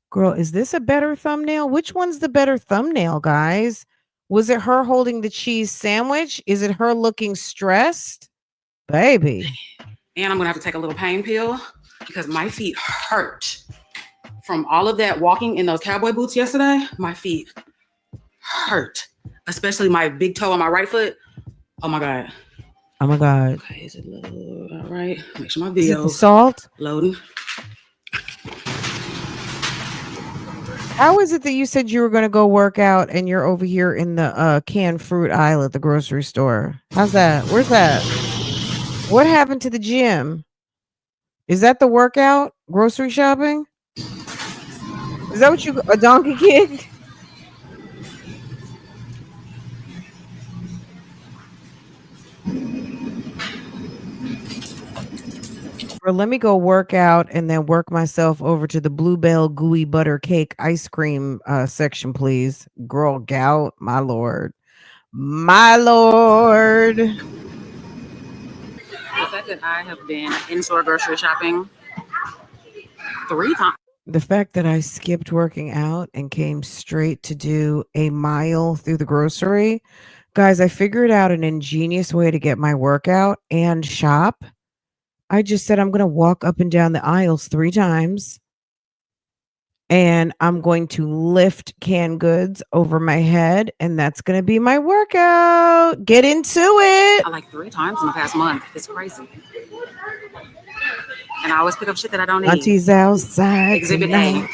Girl, is this a better thumbnail? Which one's the better thumbnail, guys? Was it her holding the cheese sandwich? Is it her looking stressed? Baby. And I'm going to have to take a little pain pill because my feet hurt from all of that walking in those cowboy boots yesterday. My feet hurt, especially my big toe on my right foot. Oh my God. Oh my God. Okay, is it low? All right. Make sure my video is it the salt loading. How is it that you said you were going to go work out and you're over here in the canned fruit aisle at the grocery store? How's that? Where's that? What happened to the gym? Is that the workout? Grocery shopping? Is that what you a donkey kid? Or let me go work out and then work myself over to the Bluebell gooey butter cake ice cream section, please. Girl gout, my lord. My lord. The fact that I have been in-store grocery shopping 3 times. The fact that I skipped working out and came straight to do a mile through the grocery. Guys, I figured out an ingenious way to get my workout and shop. I just said I'm going to walk up and down the aisles 3 times. And I'm going to lift canned goods over my head, and that's going to be my workout. Get into it. Like 3 times in the past month. It's crazy. And I always pick up shit that I don't need. Auntie's outside Exhibit tonight.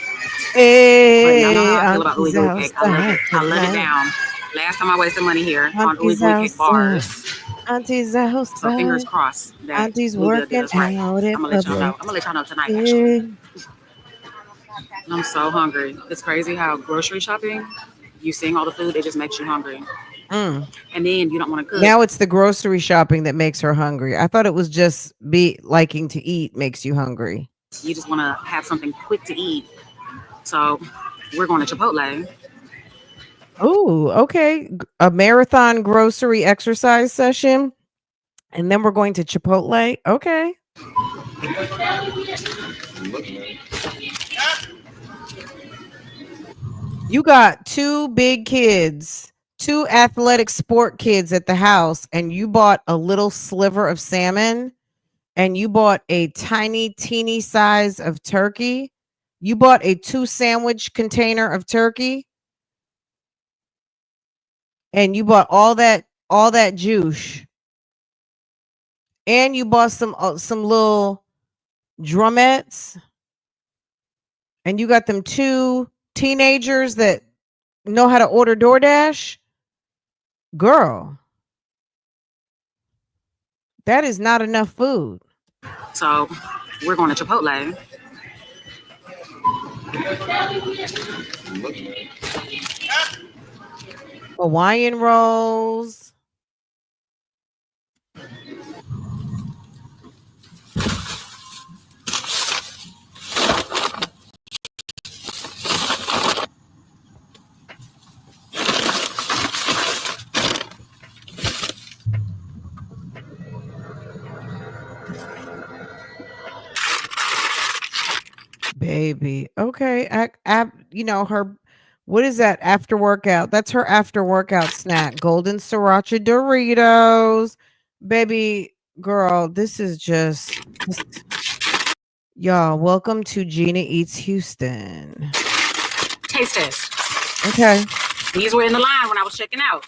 A. Hey, But y'all know how I feel about Auntie's ooey gooey cake. I love it. I love it tonight. down. Last time I wasted money here on ooey Auntie's gooey cake bars. Auntie's So fingers outside. crossed that Auntie's Bluebell did working us right. out I'm in gonna let y'all know. public. I'm gonna let y'all know tonight, actually. I'm so hungry. It's crazy how grocery shopping, you seeing all the food, it just makes you hungry. And then you don't want to cook. Now it's the grocery shopping that makes her hungry. I thought it was just liking to eat makes you hungry. You just want to have something quick to eat. So we're going to Chipotle. Oh, okay. A marathon grocery exercise session. And then we're going to Chipotle. Okay. You got 2 big kids, 2 athletic sport kids at the house, and you bought a little sliver of salmon, and you bought a tiny, teeny size of turkey. You bought a 2 sandwich container of turkey, and you bought all that juice, and you bought some little drumettes, and you got them 2 teenagers that know how to order DoorDash. Girl, that is not enough food. So we're going to Chipotle. Hawaiian rolls. Baby. Okay. Her, what is that after workout? That's her after workout snack. Golden Sriracha Doritos. Baby girl, this is just y'all. Welcome to Gina Eats Houston. Taste test. Okay. These were in the line when I was checking out.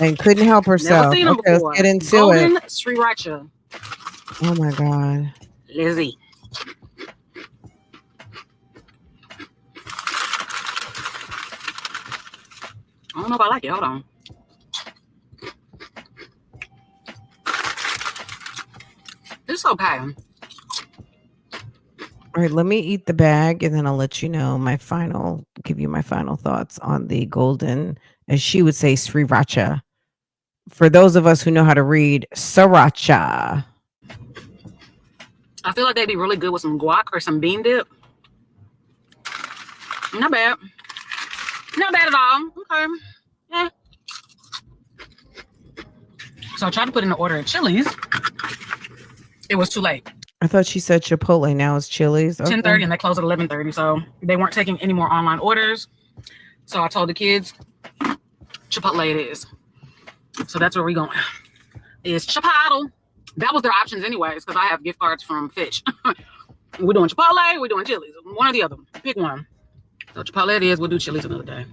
And couldn't help herself. Never seen them Okay, before. let's get into Golden it. Sriracha. Oh my God. Lizzie. I don't know if I like it. Hold on. It's okay. All right, let me eat the bag and then I'll let you know give you my final thoughts on the golden, as she would say, sriracha. For those of us who know how to read, sriracha. I feel like they'd be really good with some guac or some bean dip. Not bad. Not bad at all. Okay. Yeah. So I tried to put in the order at Chili's. It was too late. I thought she said Chipotle. Now it's Chili's. Okay. 10:30 and they close at 11:30. So they weren't taking any more online orders. So I told the kids, Chipotle it is. So that's where we're going. It's Chipotle. That was their options anyways, because I have gift cards from Fitch. We're doing Chipotle, we're doing Chili's. One or the other. Pick one. So Chipotle it is. We'll do Chili's another day.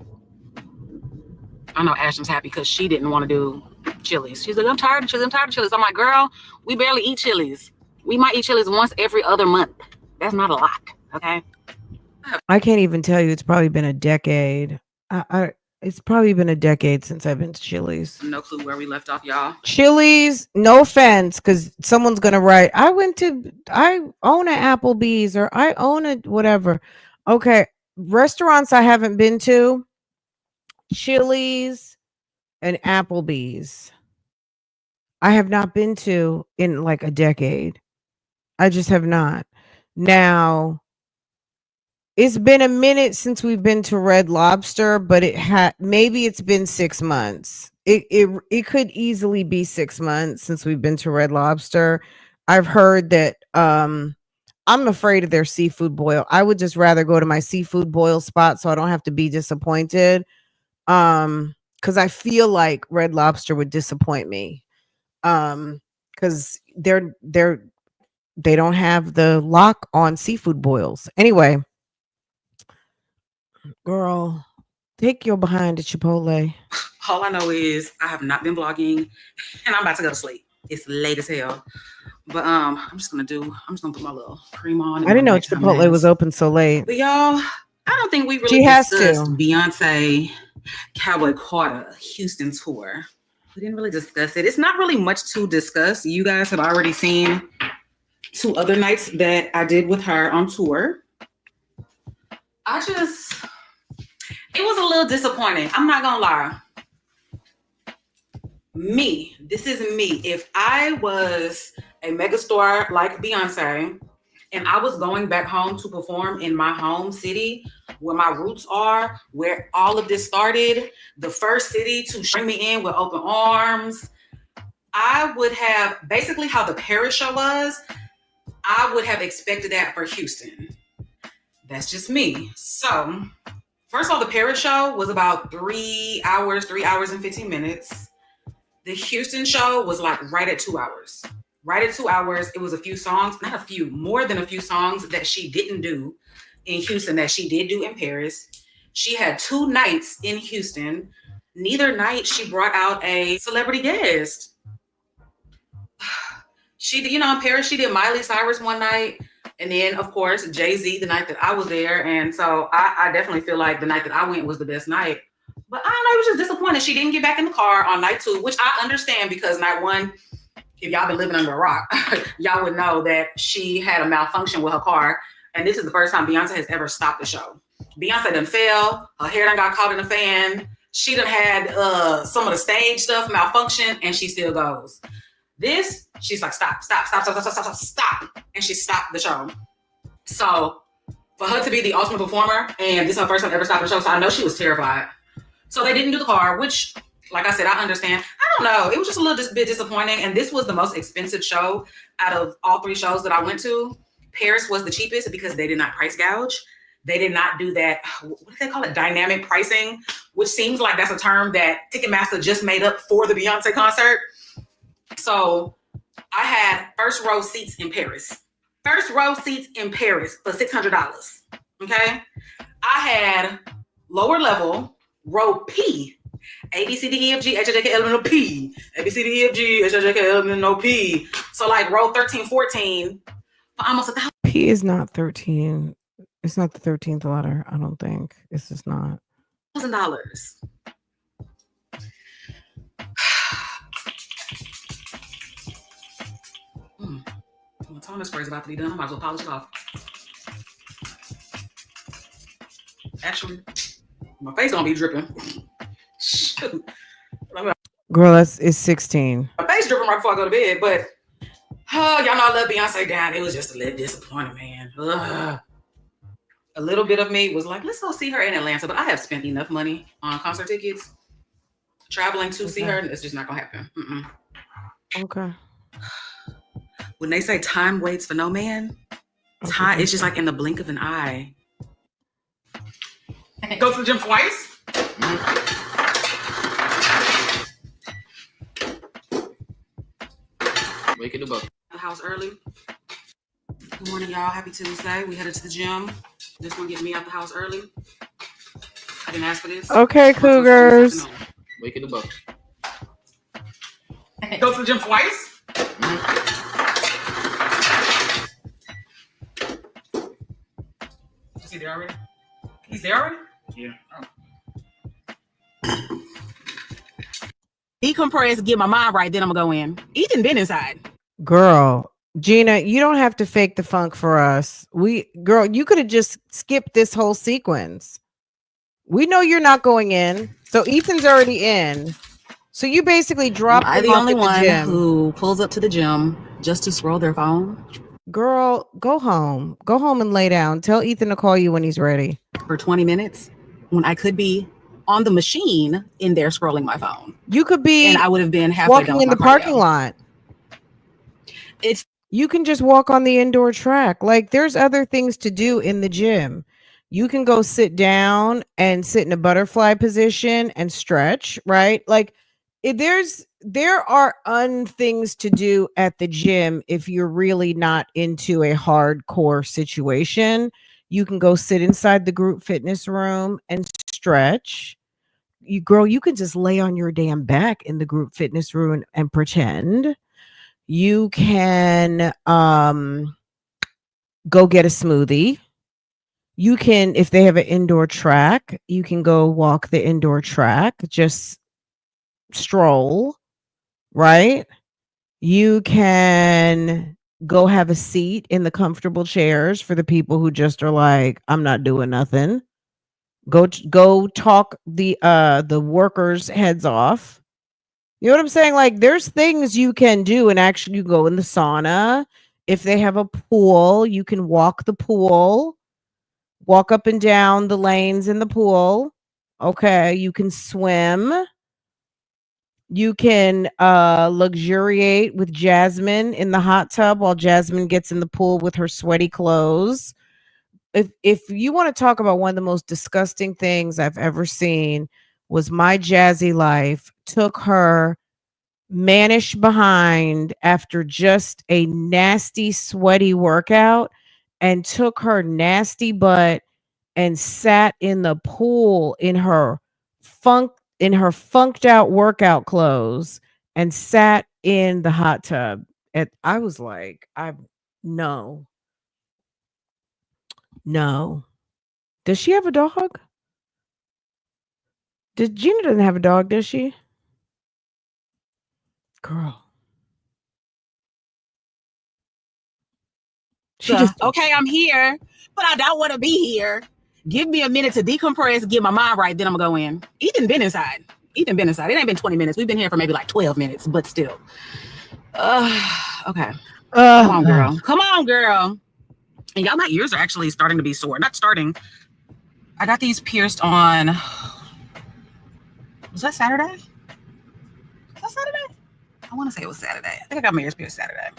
I know Ashton's happy because she didn't want to do Chili's. She's like, I'm tired of Chili's. I'm tired of Chili's. I'm like, girl, we barely eat Chili's. We might eat Chili's once every other month. That's not a lot, okay? I can't even tell you. It's probably been a decade. It's probably been a decade since I've been to Chili's. No clue where we left off, y'all. Chili's, no offense, because someone's gonna write, I own an Applebee's or I own a whatever. Okay. Restaurants I haven't been to, Chili's and Applebee's. I have not been to in like a decade. I just have not. Now, it's been a minute since we've been to Red Lobster, but maybe it's been 6 months. It could easily be 6 months since we've been to Red Lobster. I've heard that I'm afraid of their seafood boil. I would just rather go to my seafood boil spot so I don't have to be disappointed. Cuz I feel like Red Lobster would disappoint me. Cuz they don't have the lock on seafood boils. Anyway, girl, take your behind to Chipotle. All I know is I have not been vlogging and I'm about to go to sleep. It's late as hell. But I'm just gonna put my little cream on. I didn't know Chipotle was open so late. But y'all, I don't think we really discussed Beyonce Cowboy Carter Houston tour. We didn't really discuss it. It's not really much to discuss. You guys have already seen 2 other nights that I did with her on tour. It was a little disappointing. I'm not gonna lie. This is me. If I was a megastar like Beyonce and I was going back home to perform in my home city where my roots are, where all of this started, the first city to bring me in with open arms, I would have, basically how the Paris show was, I would have expected that for Houston. That's just me. So, first of all, the Paris show was about 3 hours and 15 minutes. The Houston show was like right at 2 hours. Right at 2 hours. It was a few songs, not a few, more than a few songs that she didn't do in Houston that she did do in Paris. She had 2 nights in Houston. Neither night she brought out a celebrity guest. She did, in Paris, she did Miley Cyrus one night. And then, of course, Jay-Z the night that I was there. And so I definitely feel like the night that I went was the best night. But I don't know, it was just disappointing. She didn't get back in the car on night 2, which I understand because night 1, if y'all been living under a rock, y'all would know that she had a malfunction with her car. And this is the first time Beyonce has ever stopped the show. Beyonce done fell. Her hair done got caught in the fan. She done had some of the stage stuff malfunction, and she still goes. This, she's like, stop. And she stopped the show. So for her to be the ultimate performer, and this is her first time ever stopped the show, so I know she was terrified. So they didn't do the car, which, like I said, I understand. I don't know. It was just a little bit disappointing. And this was the most expensive show out of all 3 shows that I went to. Paris was the cheapest because they did not price gouge. They did not do that, what do they call it? Dynamic pricing, which seems like that's a term that Ticketmaster just made up for the Beyonce concert. So I had first row seats in Paris. First row seats in Paris for $600. Okay. I had lower level, row P, A, B, C, D, E, F, G, H, I, J, K, L, M, N, O, P, A, B, C, D, E, F, G, H, I, J, K, L, M, N, O, P. So like row 13, 14, for almost $1,000. P is not 13. It's not the 13th letter, I don't think. It's just not. $1,000. My tongue spray is about to be done. I might as well polish it off. Actually, my face don't be dripping. Shoot. Girl, it's 16. My face dripping right before I go to bed, but y'all know I love Beyonce down. It was just a little disappointing, man. Ugh. A little bit of me was like, let's go see her in Atlanta, but I have spent enough money on concert tickets. Traveling to see her, it's just not gonna happen. Okay. When they say time waits for no man, time it's just like in the blink of an eye. Go to the gym twice? Waking up. The house early. Good morning, y'all. Happy Tuesday. We headed to the gym. This one get me out the house early. I didn't ask for this. Okay, Cougars. Waking up. Go to the gym twice? Is he there already? He's there already? Yeah. Oh. decompress, get my mind right, then I'm gonna go in. Ethan been inside. Girl, Gina, you don't have to fake the funk for us. Girl, you could have just skipped this whole sequence. We know you're not going in. So Ethan's already in. So you basically dropped Am I him the off only at the one gym. who pulls up to the gym just to scroll their phone Girl, go home. Go home and lay down. Tell Ethan to call you when he's ready. for 20 minutes when I could be on the machine in there scrolling my phone? You could be And I would have been halfway done walking with in my the parking cardio. lot. It's You can just walk on the indoor track. Like there's other things to do in the gym. You can go sit down and sit in a butterfly position and stretch, right? Like there are things to do at the gym if you're really not into a hardcore situation. You can go sit inside the group fitness room and stretch. You can just lay on your damn back in the group fitness room and pretend. You can go get a smoothie. You can, if they have an indoor track, you can go walk the indoor track, just stroll, right? You can go have a seat in the comfortable chairs for the people who just are like, I'm not doing nothing. Go talk the workers' heads off. You know what I'm saying? Like there's things you can do, and actually you go in the sauna. If they have a pool, you can walk the pool, walk up and down the lanes in the pool. Okay, you can swim. You can luxuriate with Jasmine in the hot tub while Jasmine gets in the pool with her sweaty clothes. If you want to talk about one of the most disgusting things I've ever seen was my Jazzy life took her mannish behind after just a nasty sweaty workout and took her nasty butt and sat in the pool in her funked out workout clothes and sat in the hot tub. And I was like, no. No. Does she have a dog? Gina doesn't have a dog, does she? Girl. She just okay, I'm here, but I don't want to be here. Give me a minute to decompress, get my mind right, then I'm gonna go in. Ethan been inside. It ain't been 20 minutes. We've been here for maybe like 12 minutes, but still. Okay. Come on, girl. Come on, girl. And y'all, my ears are actually starting to be sore. Not starting. I got these pierced on. Was that Saturday? Was that Saturday? I want to say it was Saturday. I think I got my ears pierced Saturday.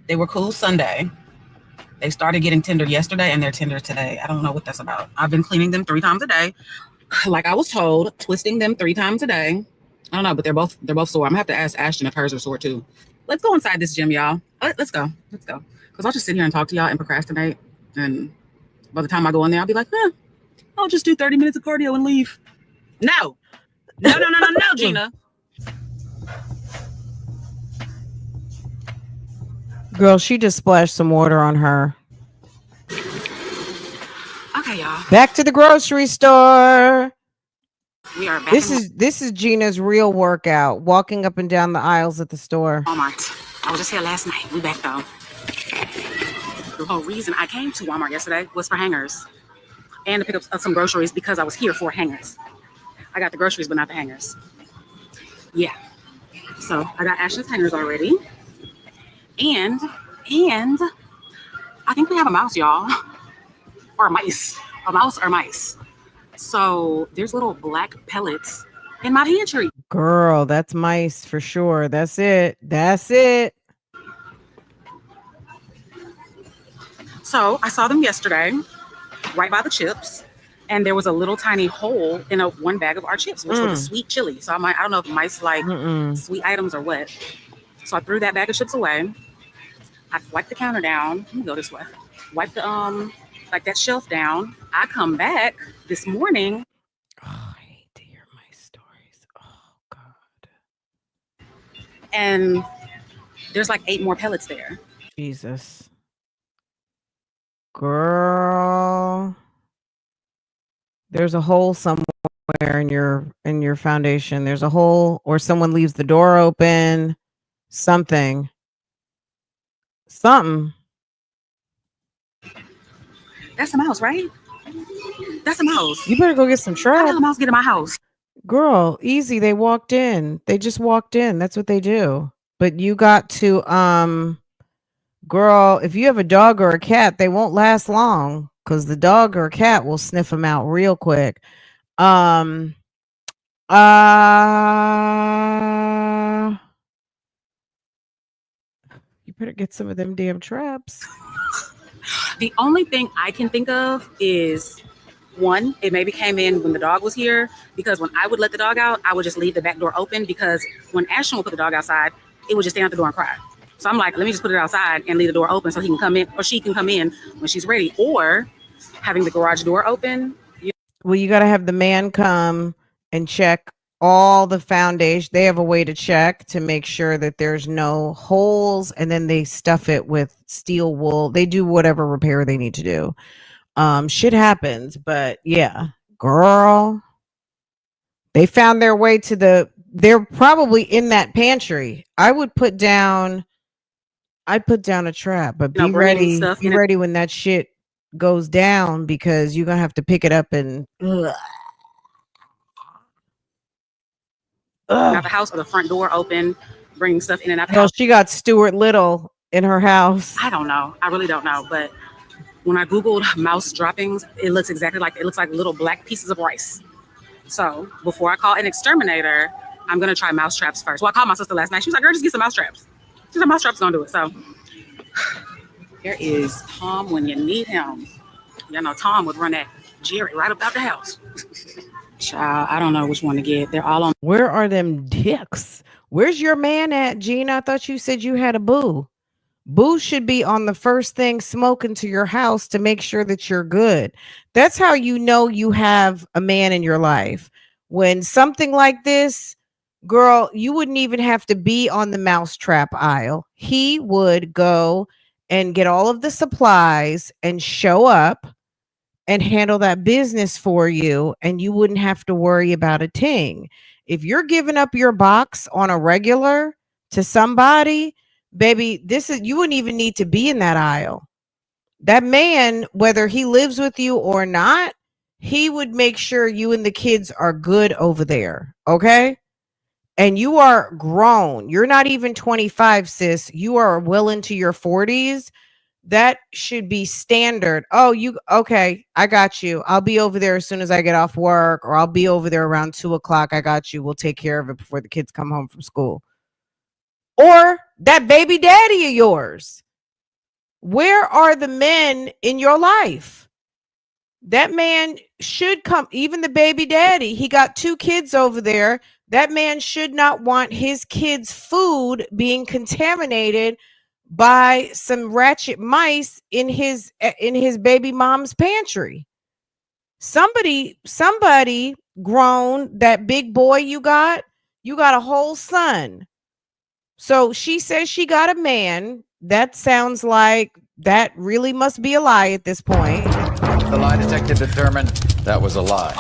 They were cool Sunday. They started getting tender yesterday and they're tender today. I don't know what that's about. I've been cleaning them 3 times a day. Like I was told, twisting them 3 times a day. I don't know, but they're both sore. I'm gonna have to ask Ashton if hers are sore too. Let's go inside this gym, y'all. Let's go. Because I'll just sit here and talk to y'all and procrastinate. And by the time I go in there, I'll be like, I'll just do 30 minutes of cardio and leave. No, Gina. Girl, she just splashed some water on her. Okay, y'all. Back to the grocery store. We are back. This is Gina's real workout, walking up and down the aisles at the store. Walmart. I was just here last night. We back though. The whole reason I came to Walmart yesterday was for hangers and to pick up some groceries because I was here for hangers. I got the groceries, but not the hangers. Yeah. So I got Ashton's hangers already. And I think we have a mouse, y'all. Or a mice. A mouse or mice. So there's little black pellets in my pantry. Girl, that's mice for sure. That's it. So I saw them yesterday, right by the chips. And there was a little tiny hole in one bag of our chips, which was a sweet chili. So I don't know if mice like sweet items or what. So I threw that bag of chips away. I wiped the counter down. Let me go this way. Wipe the like that shelf down. I come back this morning. Oh, I hate to hear my stories. Oh God. And there's like 8 more pellets there. Jesus. Girl. There's a hole somewhere in your foundation. There's a hole, or someone leaves the door open. Something. That's a mouse, right? That's a mouse. You better go get some How the traps. hell a mouse get in my house? Girl, easy. They walked in. They just walked in. That's what they do. But you got to girl, if you have a dog or a cat, they won't last long cuz the dog or cat will sniff them out real quick. Um you better get some of them damn traps. The only thing I can think of is one, it maybe came in when the dog was here, because when I would let the dog out, I would just leave the back door open, because when Ashton would put the dog outside, it would just stand at the door and cry. So I'm like, let me just put it outside and leave the door open so he can come in, or she can come in when she's ready. Or having the garage door open. Well, you got to have the man come and check all the foundation. They have a way to check to make sure that there's no holes, and then they stuff it with steel wool. They do whatever repair they need to do. Shit happens, but yeah, girl, they found their way to they're probably in that pantry. I'd put down a trap, but be ready when that shit goes down, because you're gonna have to pick it up and Not the house or the front door open, bringing stuff in and out the Well, house. she got Stuart Little in her house. I don't know. I really don't know. But when I Googled mouse droppings, it looks like little black pieces of rice. So before I call an exterminator, I'm going to try mouse traps first. Well, I called my sister last night. She was like, girl, just get some mouse traps. She said, mouse traps going to do it. So here is Tom when you need him. You know, Tom would run that Jerry right about the house. Child, I don't know which one to get. They're all on. Where are them dicks? Where's your man at, Gina? I thought you said you had a boo. Boo should be on the first thing smoking to your house to make sure that you're good. That's how you know you have a man in your life. When something like this, girl, you wouldn't even have to be on the mousetrap aisle. He would go and get all of the supplies and show up and handle that business for you, and you wouldn't have to worry about a ting. If you're giving up your box on a regular to somebody, baby, you wouldn't even need to be in that aisle. That man, whether he lives with you or not, he would make sure you and the kids are good over there. Okay? And you are grown. You're not even 25, sis. You are well into your 40s. That should be standard. Oh, okay, I got you. I'll be over there as soon as I get off work, or I'll be over there around 2:00. I got you. We'll take care of it before the kids come home from school. Or that baby daddy of yours. Where are the men in your life? That man should come, even the baby daddy. He got 2 kids over there. That man should not want his kids' food being contaminated by some ratchet mice in his baby mom's pantry. Somebody grown that big boy you got a whole son. So she says she got a man. That sounds like that really must be a lie at this point. The lie detector determined that was a lie.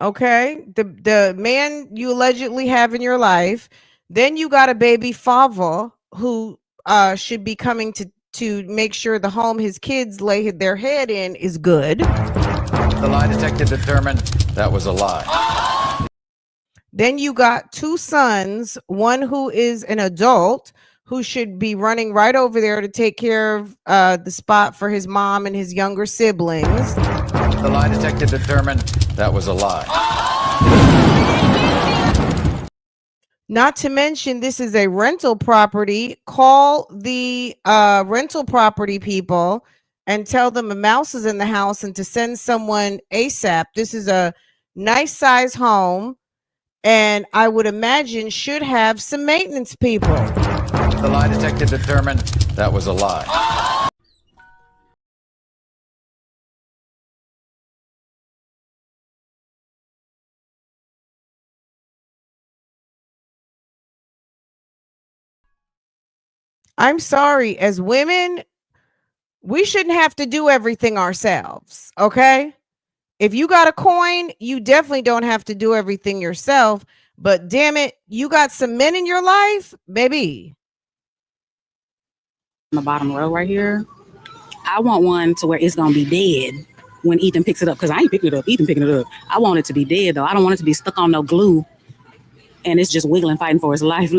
Okay, the man you allegedly have in your life. Then you got a baby Fava who should be coming to make sure the home his kids lay their head in is good. The lie detector determined that was a lie. Then you got 2 sons, one who is an adult who should be running right over there to take care of the spot for his mom and his younger siblings. The lie detector determined that was a lie. Not to mention, this is a rental property. Call the rental property people and tell them a mouse is in the house and to send someone ASAP. This is a nice size home, and I would imagine should have some maintenance people. The lie detector determined that was a lie. I'm sorry, as women, we shouldn't have to do everything ourselves, okay? If you got a coin, you definitely don't have to do everything yourself. But damn it, you got some men in your life, baby. On the bottom row right here, I want one to where it's gonna be dead when Ethan picks it up, because I ain't picking it up. Ethan picking it up. I want it to be dead though. I don't want it to be stuck on no glue and it's just wiggling, fighting for its life.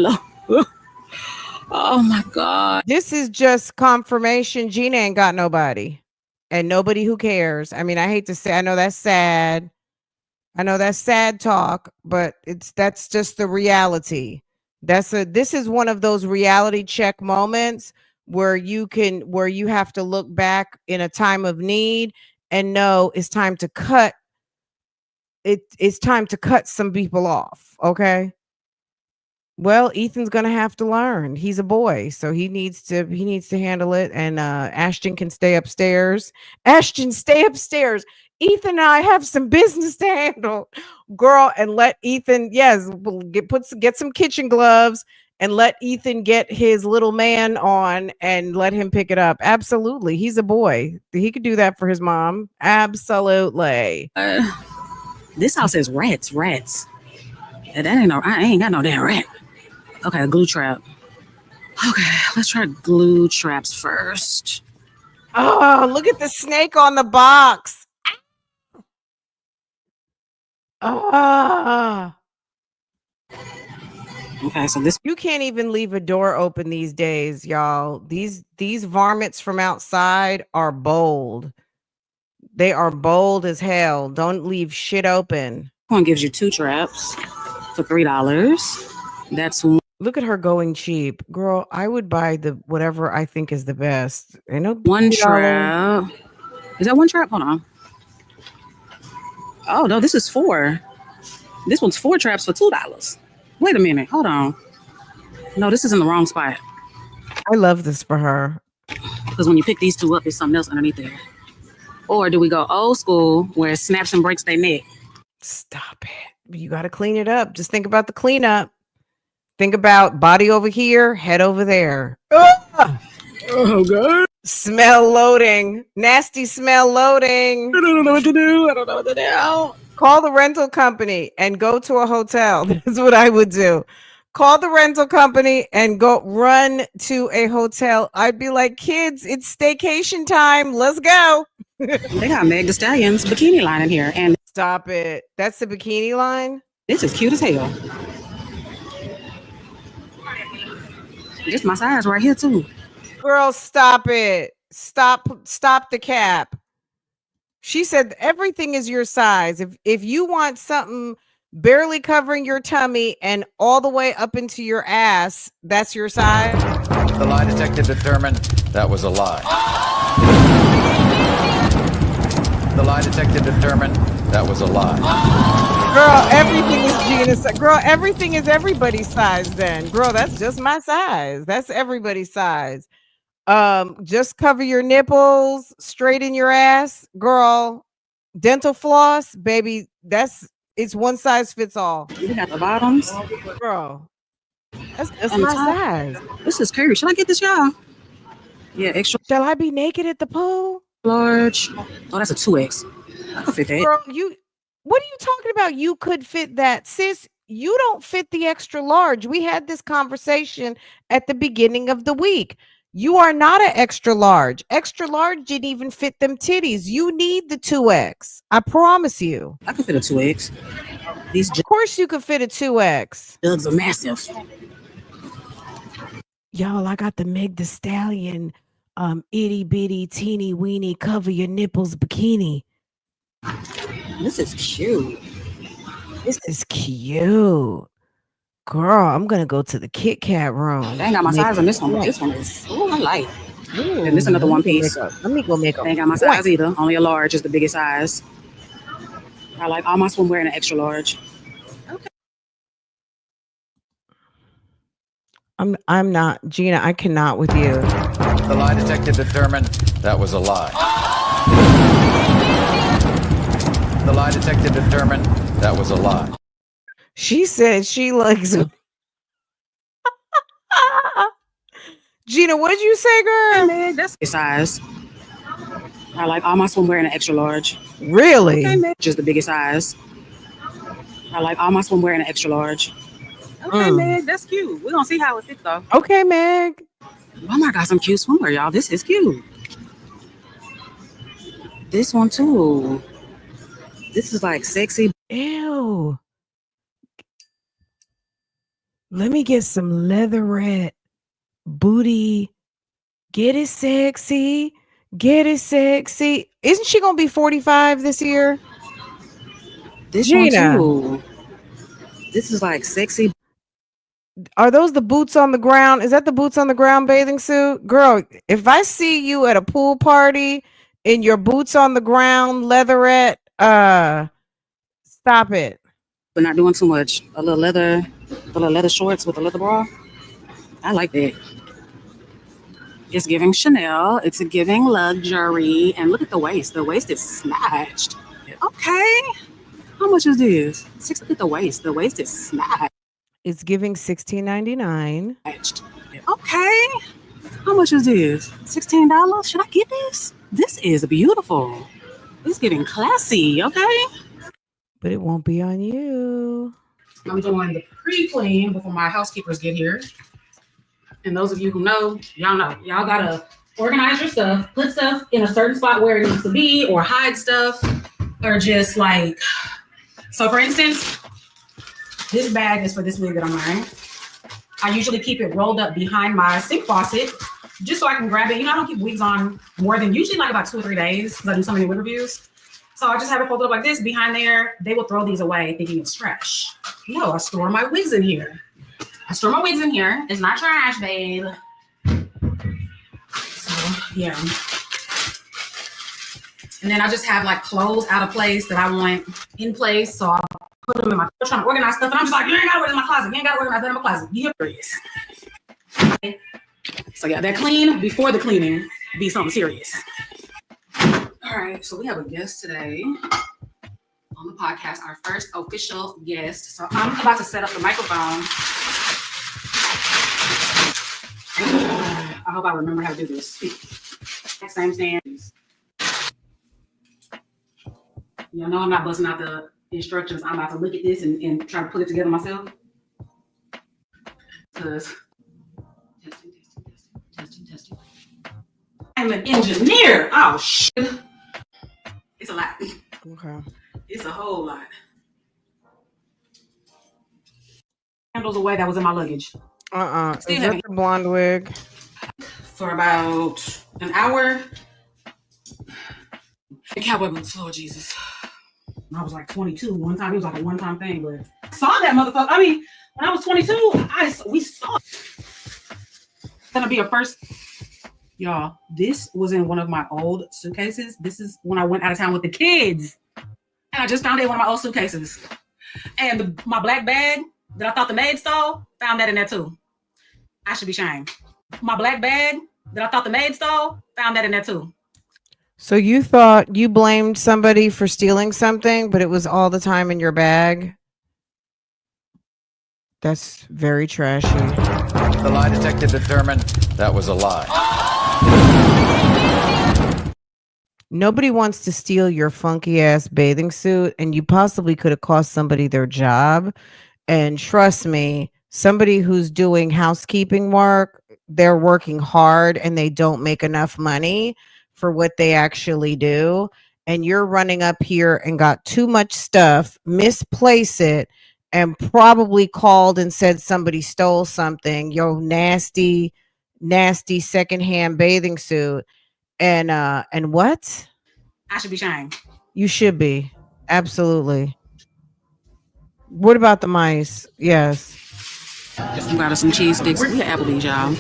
Oh my God. This is just confirmation. Gina ain't got nobody. And nobody who cares. I mean, I hate to say, I know that's sad. I know that's sad talk, but that's just the reality. This is one of those reality check moments where you have to look back in a time of need and know it's time to cut it's time to cut some people off, okay? Well, Ethan's gonna have to learn. He's a boy, so he needs to handle it. And Ashton can stay upstairs. Ashton, stay upstairs. Ethan and I have some business to handle, girl. And let Ethan, yes, get some kitchen gloves and let Ethan get his little man on and let him pick it up. Absolutely, he's a boy. He could do that for his mom. Absolutely. This house has rats. And that ain't no. I ain't got no damn rat. Okay, a glue trap. Okay, let's try glue traps first. Oh, look at the snake on the box. Ah. Okay, so this, you can't even leave a door open these days, y'all. These varmints from outside are bold. They are bold as hell. Don't leave shit open. one gives you 2 traps for $3. That's one. Look at her going cheap. Girl, I would buy the whatever I think is the best. You know, One trap. Is that one trap? Hold on. Oh no, this is 4. This one's 4 traps for $2. Wait a minute. Hold on. No, this is in the wrong spot. I love this for her. Because when you pick these 2 up, there's something else underneath there. Or do we go old school where it snaps and breaks their neck? Stop it. You got to clean it up. Just think about the cleanup. Think about body over here, head over there. Ah! Oh, God. Smell loading. Nasty smell loading. I don't know what to do. I don't know what to do. Call the rental company and go to a hotel. That's what I would do. Call the rental company and go run to a hotel. I'd be like, kids, it's staycation time. Let's go. They got Meg Thee Stallion's bikini line in here. And stop it. That's the bikini line? This is cute as hell. This my size right here, too. Girl, stop it. Stop the cap. She said everything is your size. If you want something barely covering your tummy and all the way up into your ass, that's your size. The lie detector determined that was a lie. The lie detector determined that was a lie. Girl, everything is Gina's size. Girl, everything is everybody's size then. Girl, that's just my size. That's everybody's size. Just cover your nipples, straighten your ass. Girl, dental floss, baby, it's one size fits all. You got the bottoms. Girl, that's my size. This is curvy. Should I get this, y'all? Yeah, extra Shall I be naked at the pool? large. Oh, that's a 2X. I can fit that. Girl, what are you talking about? You could fit that. Sis, you don't fit the extra large. We had this conversation at the beginning of the week. You are not an extra large. Extra large didn't even fit them titties. You need the 2X. I promise you. I can fit a 2X. These Of course you could fit a 2X. jugs are massive. Y'all, I got the Meg Thee Stallion itty bitty teeny weeny cover your nipples bikini. This is cute. This is cute. Girl, I'm gonna go to the Kit Kat room. They ain't got my size on this one. This one is, oh, I like. And this another one piece. Let me go make a They ain't got my size either. Only a large is the biggest size. I like all my swimwear in an extra large. I'm not, Gina, I cannot with you. The lie detector determined that was a lie. The lie detector determined that was a lie. She said she likes Gina, what did you say, girl? That's the size. I like all my swimwear in an extra large. Really? Okay, Meg. Just the biggest size. I like all my swimwear in an extra large. Okay, Meg, that's cute. We're gonna see how it fits though. Okay, Meg. Walmart got some cute swimwear, y'all. This is cute. This one too. This is like sexy. Ew. Let me get some leatherette booty. Get it sexy. Get it sexy. Isn't she gonna be 45 this year? This Gina. one too. This is like sexy. Are those the boots on the ground? Is that the boots on the ground bathing suit? Girl, if I see you at a pool party in your boots on the ground leatherette, stop it. But not doing too much. A little leather shorts with a leather bra. I like that. It's giving Chanel. It's a giving luxury. And look at the waist. The waist is snatched. Okay. How much is this? Look at the waist. The waist is snatched. It's giving $16.99. Okay. How much is this? $16? Should I get this? This is beautiful. It's getting classy, okay? But it won't be on you. I'm doing the pre-clean before my housekeepers get here. And those of you who know, y'all know. Y'all gotta organize your stuff, put stuff in a certain spot where it needs to be, or hide stuff, or just like, so for instance, this bag is for this wig that I'm wearing. I usually keep it rolled up behind my sink faucet, just so I can grab it. You know, I don't keep wigs on more than usually like about 2 or 3 days because I do so many wig reviews. So I just have it folded up like this behind there. They will throw these away thinking it's trash. No, I store my wigs in here. It's not trash, babe. So, yeah. And then I just have like clothes out of place that I want in place. So I'll put them in my, trying to organize stuff. And I'm just like, you ain't got to organize my closet. You ain't got to organize that in my closet. Be serious. Okay. So yeah, that clean before the cleaning be something serious. All right, so we have a guest today on the podcast, our first official guest. So I'm about to set up the microphone. I hope I remember how to do this. Same stands. Y'all know I'm not busting out the instructions. I'm about to look at this and try to put it together myself. Because testing. I'm an engineer. Oh, shit. It's a lot. Okay. It's a whole lot. Handles away that was in my luggage. Is that the blonde wig? For about an hour. The cowboy boots, Lord Jesus. When I was like 22, one time, it was like a one-time thing, but I saw that motherfucker. I mean, when I was 22, we saw it. It's gonna be a first. Y'all, this was in one of my old suitcases. This is when I went out of town with the kids. And I just found it in one of my old suitcases. And my black bag that I thought the maid stole, found that in there too. I should be shamed. My black bag that I thought the maid stole, found that in there too. So you thought you blamed somebody for stealing something, but it was all the time in your bag? That's very trashy. The lie detector determined that was a lie. Nobody wants to steal your funky ass bathing suit, and you possibly could have cost somebody their job. And trust me, somebody who's doing housekeeping work, they're working hard and they don't make enough money for what they actually do. And you're running up here and got too much stuff, misplace it, and probably called and said somebody stole something, your nasty secondhand bathing suit. And what? I should be shamed. You should be. Absolutely. What about the mice? Yes. We got us some cheese sticks. We had Applebee's, y'all.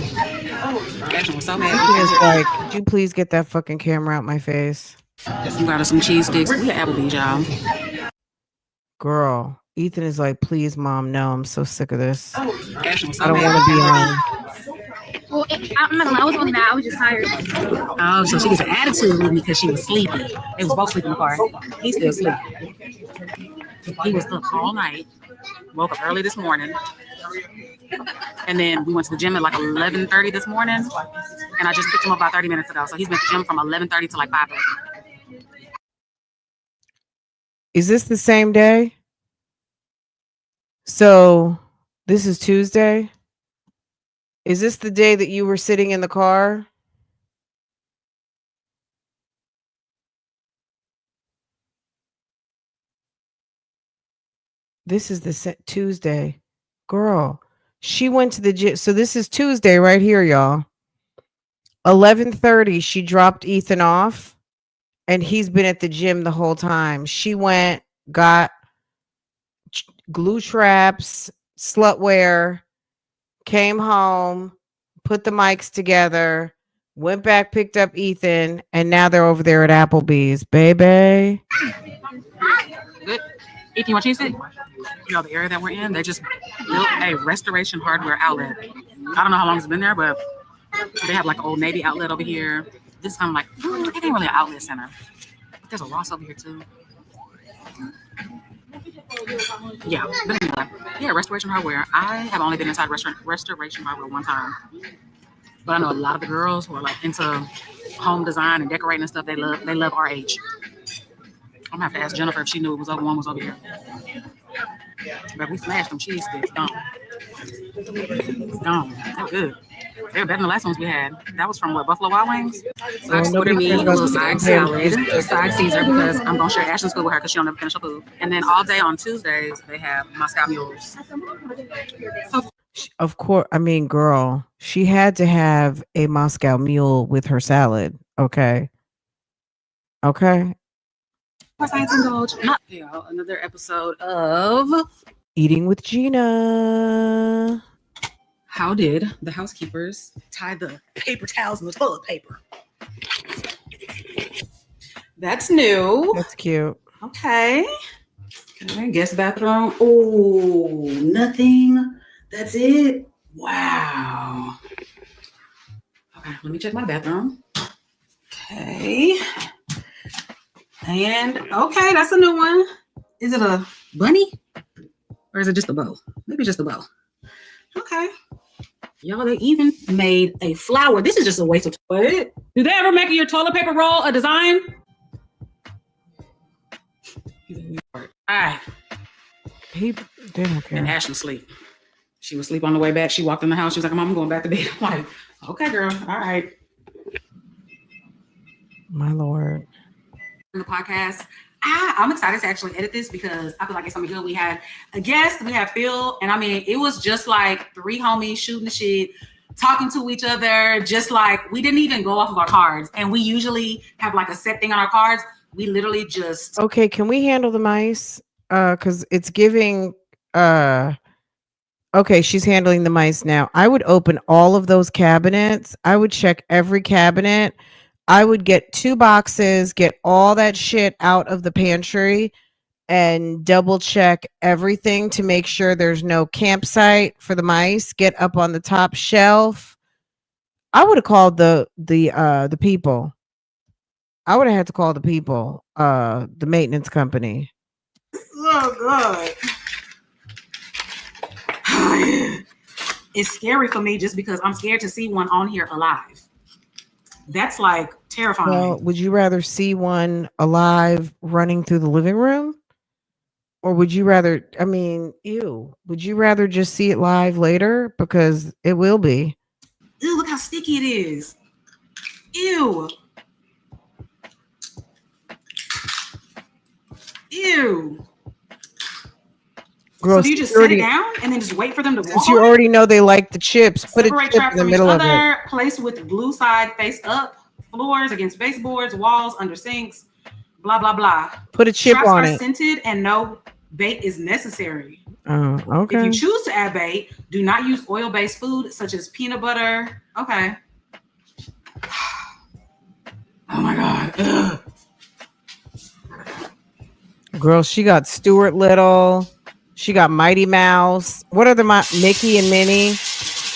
Ashton was so mad. He was like, could you please get that fucking camera out my face? We got us some cheese sticks. We had Applebee's, y'all. Girl, Ethan is like, please, mom, no, I'm so sick of this. Ashton was so I don't mad. want to be on. Well, I'm not gonna lie, I was really mad. I was just tired. Oh, so she gets an attitude with me because she was sleepy. They was both sleeping in the car. He's still asleep. He was up all night. Woke up early this morning. And then we went to the gym at like 11:30 this morning. And I just picked him up about 30 minutes ago. So he's been at the gym from 11:30 to like 5:30. Is this the same day? So this is Tuesday. Is this the day that you were sitting in the car? This is the Tuesday. Girl, she went to the gym. So this is Tuesday right here, y'all. 11:30, she dropped Ethan off, and he's been at the gym the whole time. She went, got glue traps, slutwear, came home, put the mics together, went back, picked up Ethan, and now they're over there at Applebee's, baby. Good. If you want cheese stick, you know the area that we're in, they just built a restoration hardware outlet. I don't know how long it's been there, but they have like an Old Navy outlet over here. This is kind of like, it ain't really an outlet center. But there's a Ross over here too. Yeah, but anyway, yeah, restoration hardware. I have only been inside restoration hardware one time, but I know a lot of the girls who are like into home design and decorating and stuff. They love RH. I'm gonna have to ask Jennifer if she knew it was one was over here. But we smashed them cheese sticks. Gone. They're good. They're better than the last ones we had. That was from what, Buffalo Wild Wings? So I just ordered me a little side salad, side Caesar, because I'm gonna share Ashley's food with her because she'll never finish her food. And then all day on Tuesdays they have Moscow mules. Of course, I mean, girl, she had to have a Moscow mule with her salad. Okay. Okay. Science indulge. Another episode of Eating with Gina. How did the housekeepers tie the paper towels in the toilet paper? That's new. That's cute. Okay. Guest bathroom. Oh, nothing. That's it. Wow. Okay, let me check my bathroom. Okay. And okay, that's a new one. Is it a bunny? Or is it just a bow? Maybe just a bow. Okay. Y'all, they even made a flower. This is just a waste of toilet. Do they ever make your toilet paper roll a design? All right. They don't care. And Ashley sleep. She was asleep on the way back. She walked in the house. She was like, Mom, I'm going back to bed. I'm like, okay, girl. All right. My Lord. The podcast. I'm excited to actually edit this because I feel like it's gonna be good. We had a guest, we had Phil, and I mean, it was just like three homies shooting the shit, talking to each other, just like we didn't even go off of our cards. And we usually have like a set thing on our cards. We literally just Okay, can we handle the mice? Because it's giving okay, she's handling the mice now. I would open all of those cabinets. I would check every cabinet. I would get 2 boxes, get all that shit out of the pantry, and double check everything to make sure there's no campsite for the mice. Get up on the top shelf. I would have called the people. I would have had to call the people, the maintenance company. oh god. It's scary for me just because I'm scared to see one on here alive. That's like terrifying. Well, would you rather see one alive running through the living room? Or would you rather, I mean, ew, would you rather just see it live later? Because it will be. Ew, look how sticky it is. Ew. Ew. Girl, So do you just sit it down and then just wait for them to walk? Since you already know they like the chips, put a Separate chip traps in the from each middle of it. other, place with glue side face up, floors against baseboards, walls under sinks, blah, blah, blah. Put a chip Traps on are it. scented and no bait is necessary. Oh, okay. If you choose to add bait, do not use oil-based food such as peanut butter. Okay. Oh my God. Ugh. Girl, she got Stuart Little. She got Mighty Mouse. What are the Mickey and Minnie?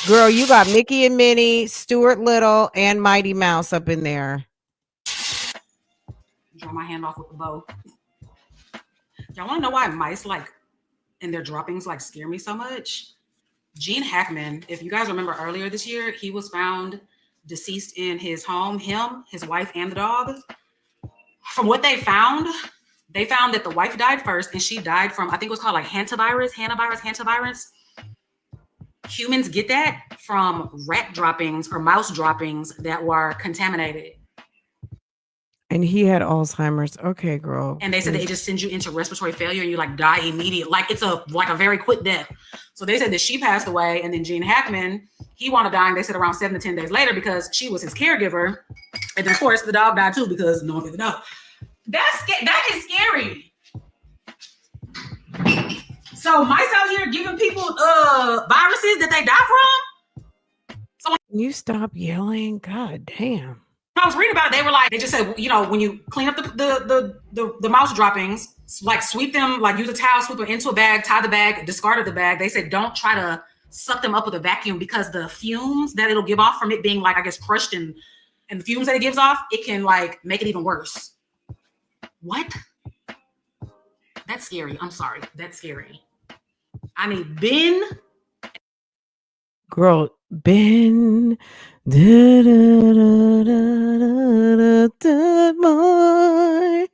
Girl, you got Mickey and Minnie, Stuart Little, and Mighty Mouse up in there. Draw my hand off with the bow. Y'all want to know why mice like and their droppings like scare me so much? Gene Hackman, if you guys remember earlier this year, he was found deceased in his home, him, his wife, and the dog. From what they found, They found that the wife died first, and she died from, I think it was called like hantavirus. Humans get that from rat droppings or mouse droppings that were contaminated. And he had Alzheimer's. Okay, girl. And they said that it just sends you into respiratory failure and you like die immediately. Like it's a very quick death. So they said that she passed away, and then Gene Hackman, he wound up dying, they said around 7 to 10 days later, because she was his caregiver. And then of course the dog died too, because no one picked it up. That is scary. So mice out here giving people viruses that they die from. So you stop yelling. God damn. I was reading about it, they just said, you know, when you clean up the mouse droppings, like sweep them, like use a towel, sweep them into a bag, tie the bag, discard of the bag. They said don't try to suck them up with a vacuum, because the fumes that it'll give off from it being like, I guess, crushed and the fumes that it gives off, it can like make it even worse. What? That's scary. I'm sorry. That's scary. I need Ben. Girl, Ben. Da, da, da, da, da, da, da,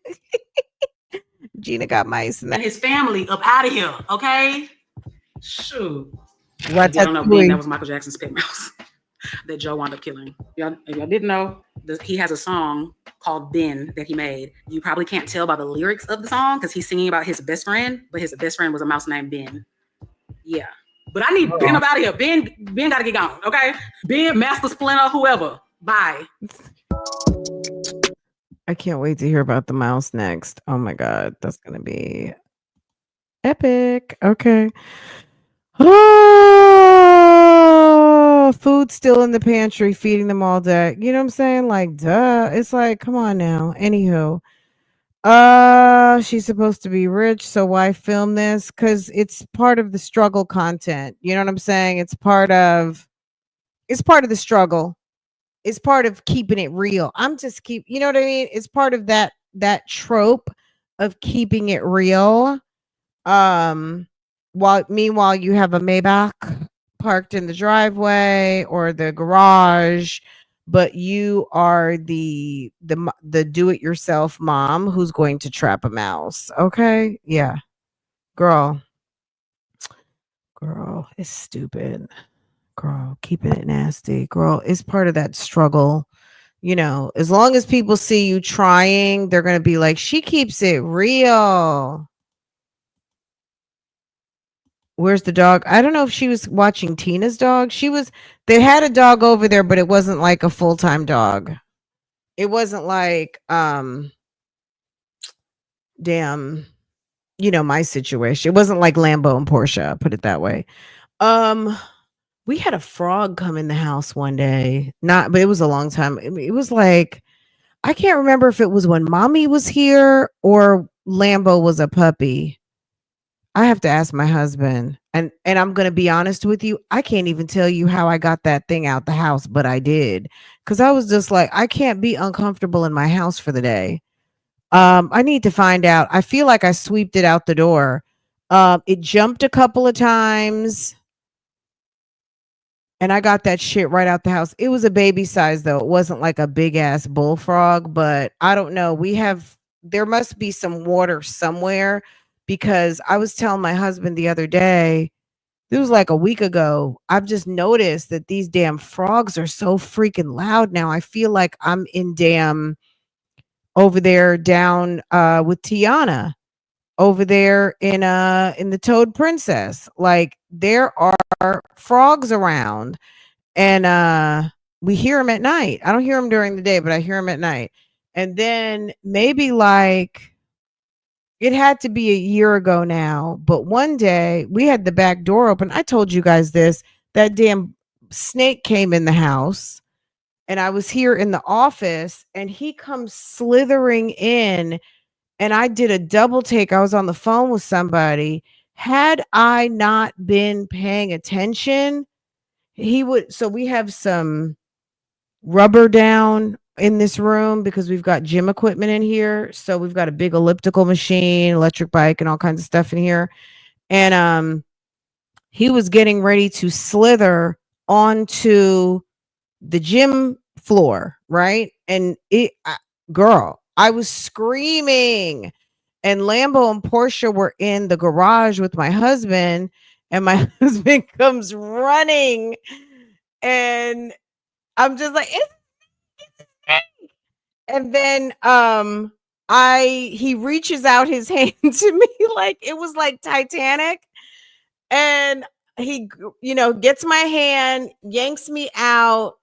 Gina got mice And his family up out of here, okay? Shoot. What's I don't know, Ben, that was Michael Jackson's pet mouse that Joe wound up killing. Y'all didn't know, he has a song called Ben that he made. You probably can't tell by the lyrics of the song because he's singing about his best friend, but his best friend was a mouse named Ben. Yeah. But I need Ben up out of here. Ben got to get gone, okay? Ben, Master Splinter, whoever. Bye. I can't wait to hear about the mouse next. Oh my God. That's going to be epic. Okay. Oh, food still in the pantry, feeding them all day. You know what I'm saying? Like, duh. It's like, come on now. Anywho. She's supposed to be rich, so why film this? Because it's part of the struggle content. You know what I'm saying? It's part of the struggle. It's part of keeping it real. You know what I mean? It's part of that trope of keeping it real. Meanwhile you have a Maybach parked in the driveway or the garage, but you are the do-it-yourself mom who's going to trap a mouse. Okay? Yeah. Girl, it's stupid. Girl, keeping it nasty. Girl, it's part of that struggle. You know, as long as people see you trying, they're going to be like, she keeps it real. Where's the dog? I don't know if she was watching Tina's dog. They had a dog over there, but it wasn't like a full-time dog. It wasn't like, damn, you know, my situation. It wasn't like Lambo and Porsche, put it that way. We had a frog come in the house one day. But it was a long time. It was like, I can't remember if it was when mommy was here or Lambo was a puppy. I have to ask my husband. And I'm going to be honest with you. I can't even tell you how I got that thing out the house, but I did. Because I was just like, I can't be uncomfortable in my house for the day. I need to find out. I feel like I sweeped it out the door. It jumped a couple of times. And I got that shit right out the house. It was a baby size, though. It wasn't like a big ass bullfrog, but I don't know. There must be some water somewhere, because I was telling my husband the other day, it was like a week ago, I've just noticed that these damn frogs are so freaking loud now. I feel like I'm in damn over there down with Tiana over there in the Toad Princess. Like, there are frogs around, and we hear them at night. I don't hear them during the day, but I hear them at night. And then maybe like it had to be a year ago now, but one day we had the back door open. I told you guys this. That damn snake came in the house, and I was here in the office, and he comes slithering in, and I did a double take. I was on the phone with somebody. Had I not been paying attention, he would. So we have some rubber down in this room because we've got gym equipment in here. So we've got a big elliptical machine, electric bike, and all kinds of stuff in here. And he was getting ready to slither onto the gym floor, right? And girl, I was screaming. and Lambo and Portia were in the garage with my husband, and my husband comes running, and I'm just like, and then he reaches out his hand to me like it was like Titanic, and he gets my hand, yanks me out.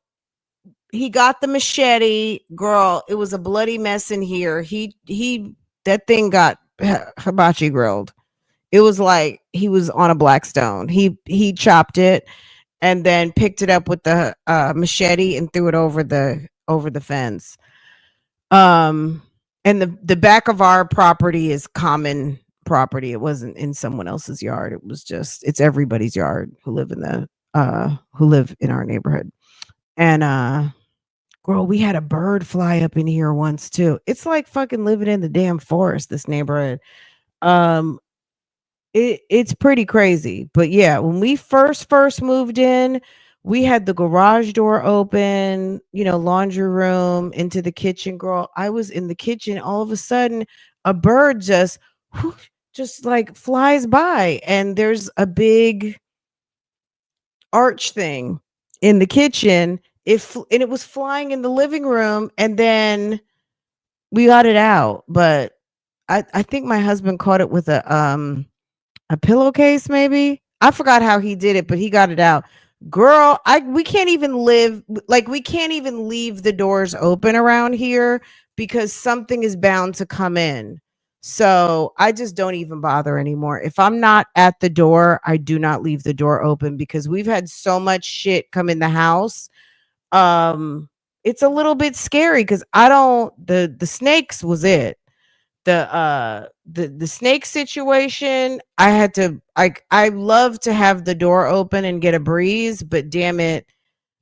He got the machete. Girl, it was a bloody mess in here. That thing got hibachi grilled. It was like he was on a black stone. He chopped it and then picked it up with the machete and threw it over the fence. And the back of our property is common property. It wasn't in someone else's yard. It's everybody's yard who live in our neighborhood. And girl, we had a bird fly up in here once too. It's like fucking living in the damn forest, this neighborhood. It's pretty crazy. But yeah, when we first moved in, we had the garage door open, laundry room into the kitchen. Girl, I was in the kitchen. All of a sudden, a bird just like flies by, and there's a big arch thing in the kitchen. And it was flying in the living room, and then we got it out. But I think my husband caught it with a pillowcase, maybe. I forgot how he did it, but he got it out. Girl, we can't even leave the doors open around here because something is bound to come in. So I just don't even bother anymore. If I'm not at the door, I do not leave the door open because we've had so much shit come in the house. It's a little bit scary because the snakes was it. The snake situation, I love to have the door open and get a breeze, but damn it,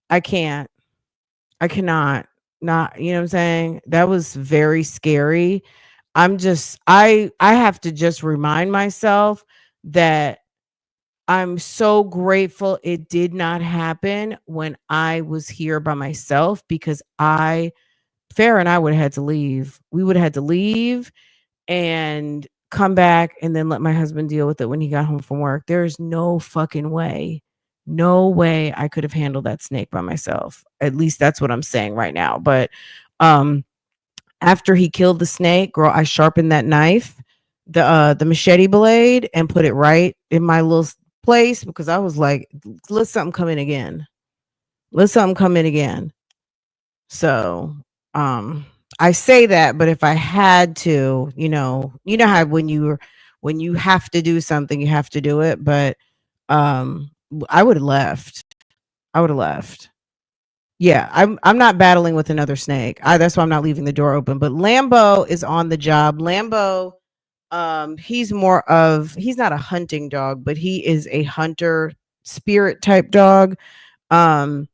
I cannot, not, you know what I'm saying? That was very scary. I have to just remind myself that I'm so grateful it did not happen when I was here by myself, because Farrah and I would have had to leave. We would have had to leave and come back and then let my husband deal with it when he got home from work. There's no fucking way. No way I could have handled that snake by myself. At least that's what I'm saying right now. But after he killed the snake, girl, I sharpened that knife, the machete blade, and put it right in my little place because I was like, let something come in again. So I say that, but if I had to, you know how when you have to do something, you have to do it. But I would have left. Yeah, I'm not battling with another snake. That's why I'm not leaving the door open. But Lambo is on the job. Lambo, he's not a hunting dog, but he is a hunter spirit type dog. And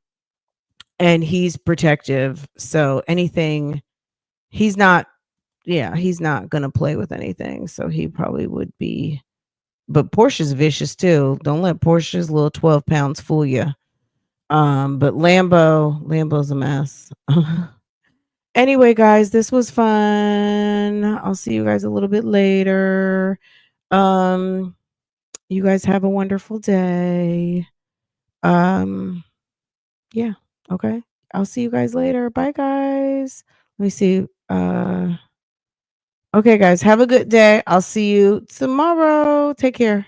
he's protective. So anything, he's not gonna play with anything. So he probably would be. But Portia's vicious too. Don't let Portia's little 12 pounds fool you. But Lambo's a mess. Anyway, guys, this was fun. I'll see you guys a little bit later. You guys have a wonderful day. Yeah, okay. I'll see you guys later. Bye, guys. Let me see. Okay, guys, have a good day. I'll see you tomorrow. Take care.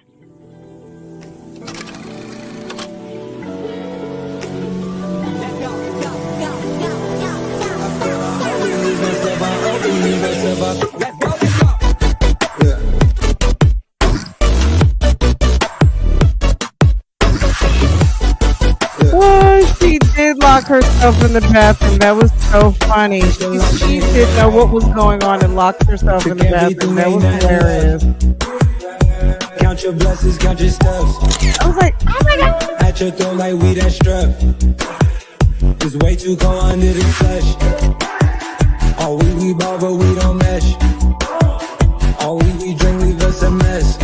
What? She did lock herself in the bathroom. That was so funny. She didn't know what was going on and locked herself in the bathroom. That was hilarious. Count your blessings, count your stuffs. I was like, oh my God. At your throat like we that struck. It's way too cold under the flesh. All we ball, but we don't mesh. All we drink, leave us a mess.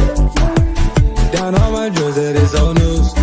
Down on my drills, it is old news.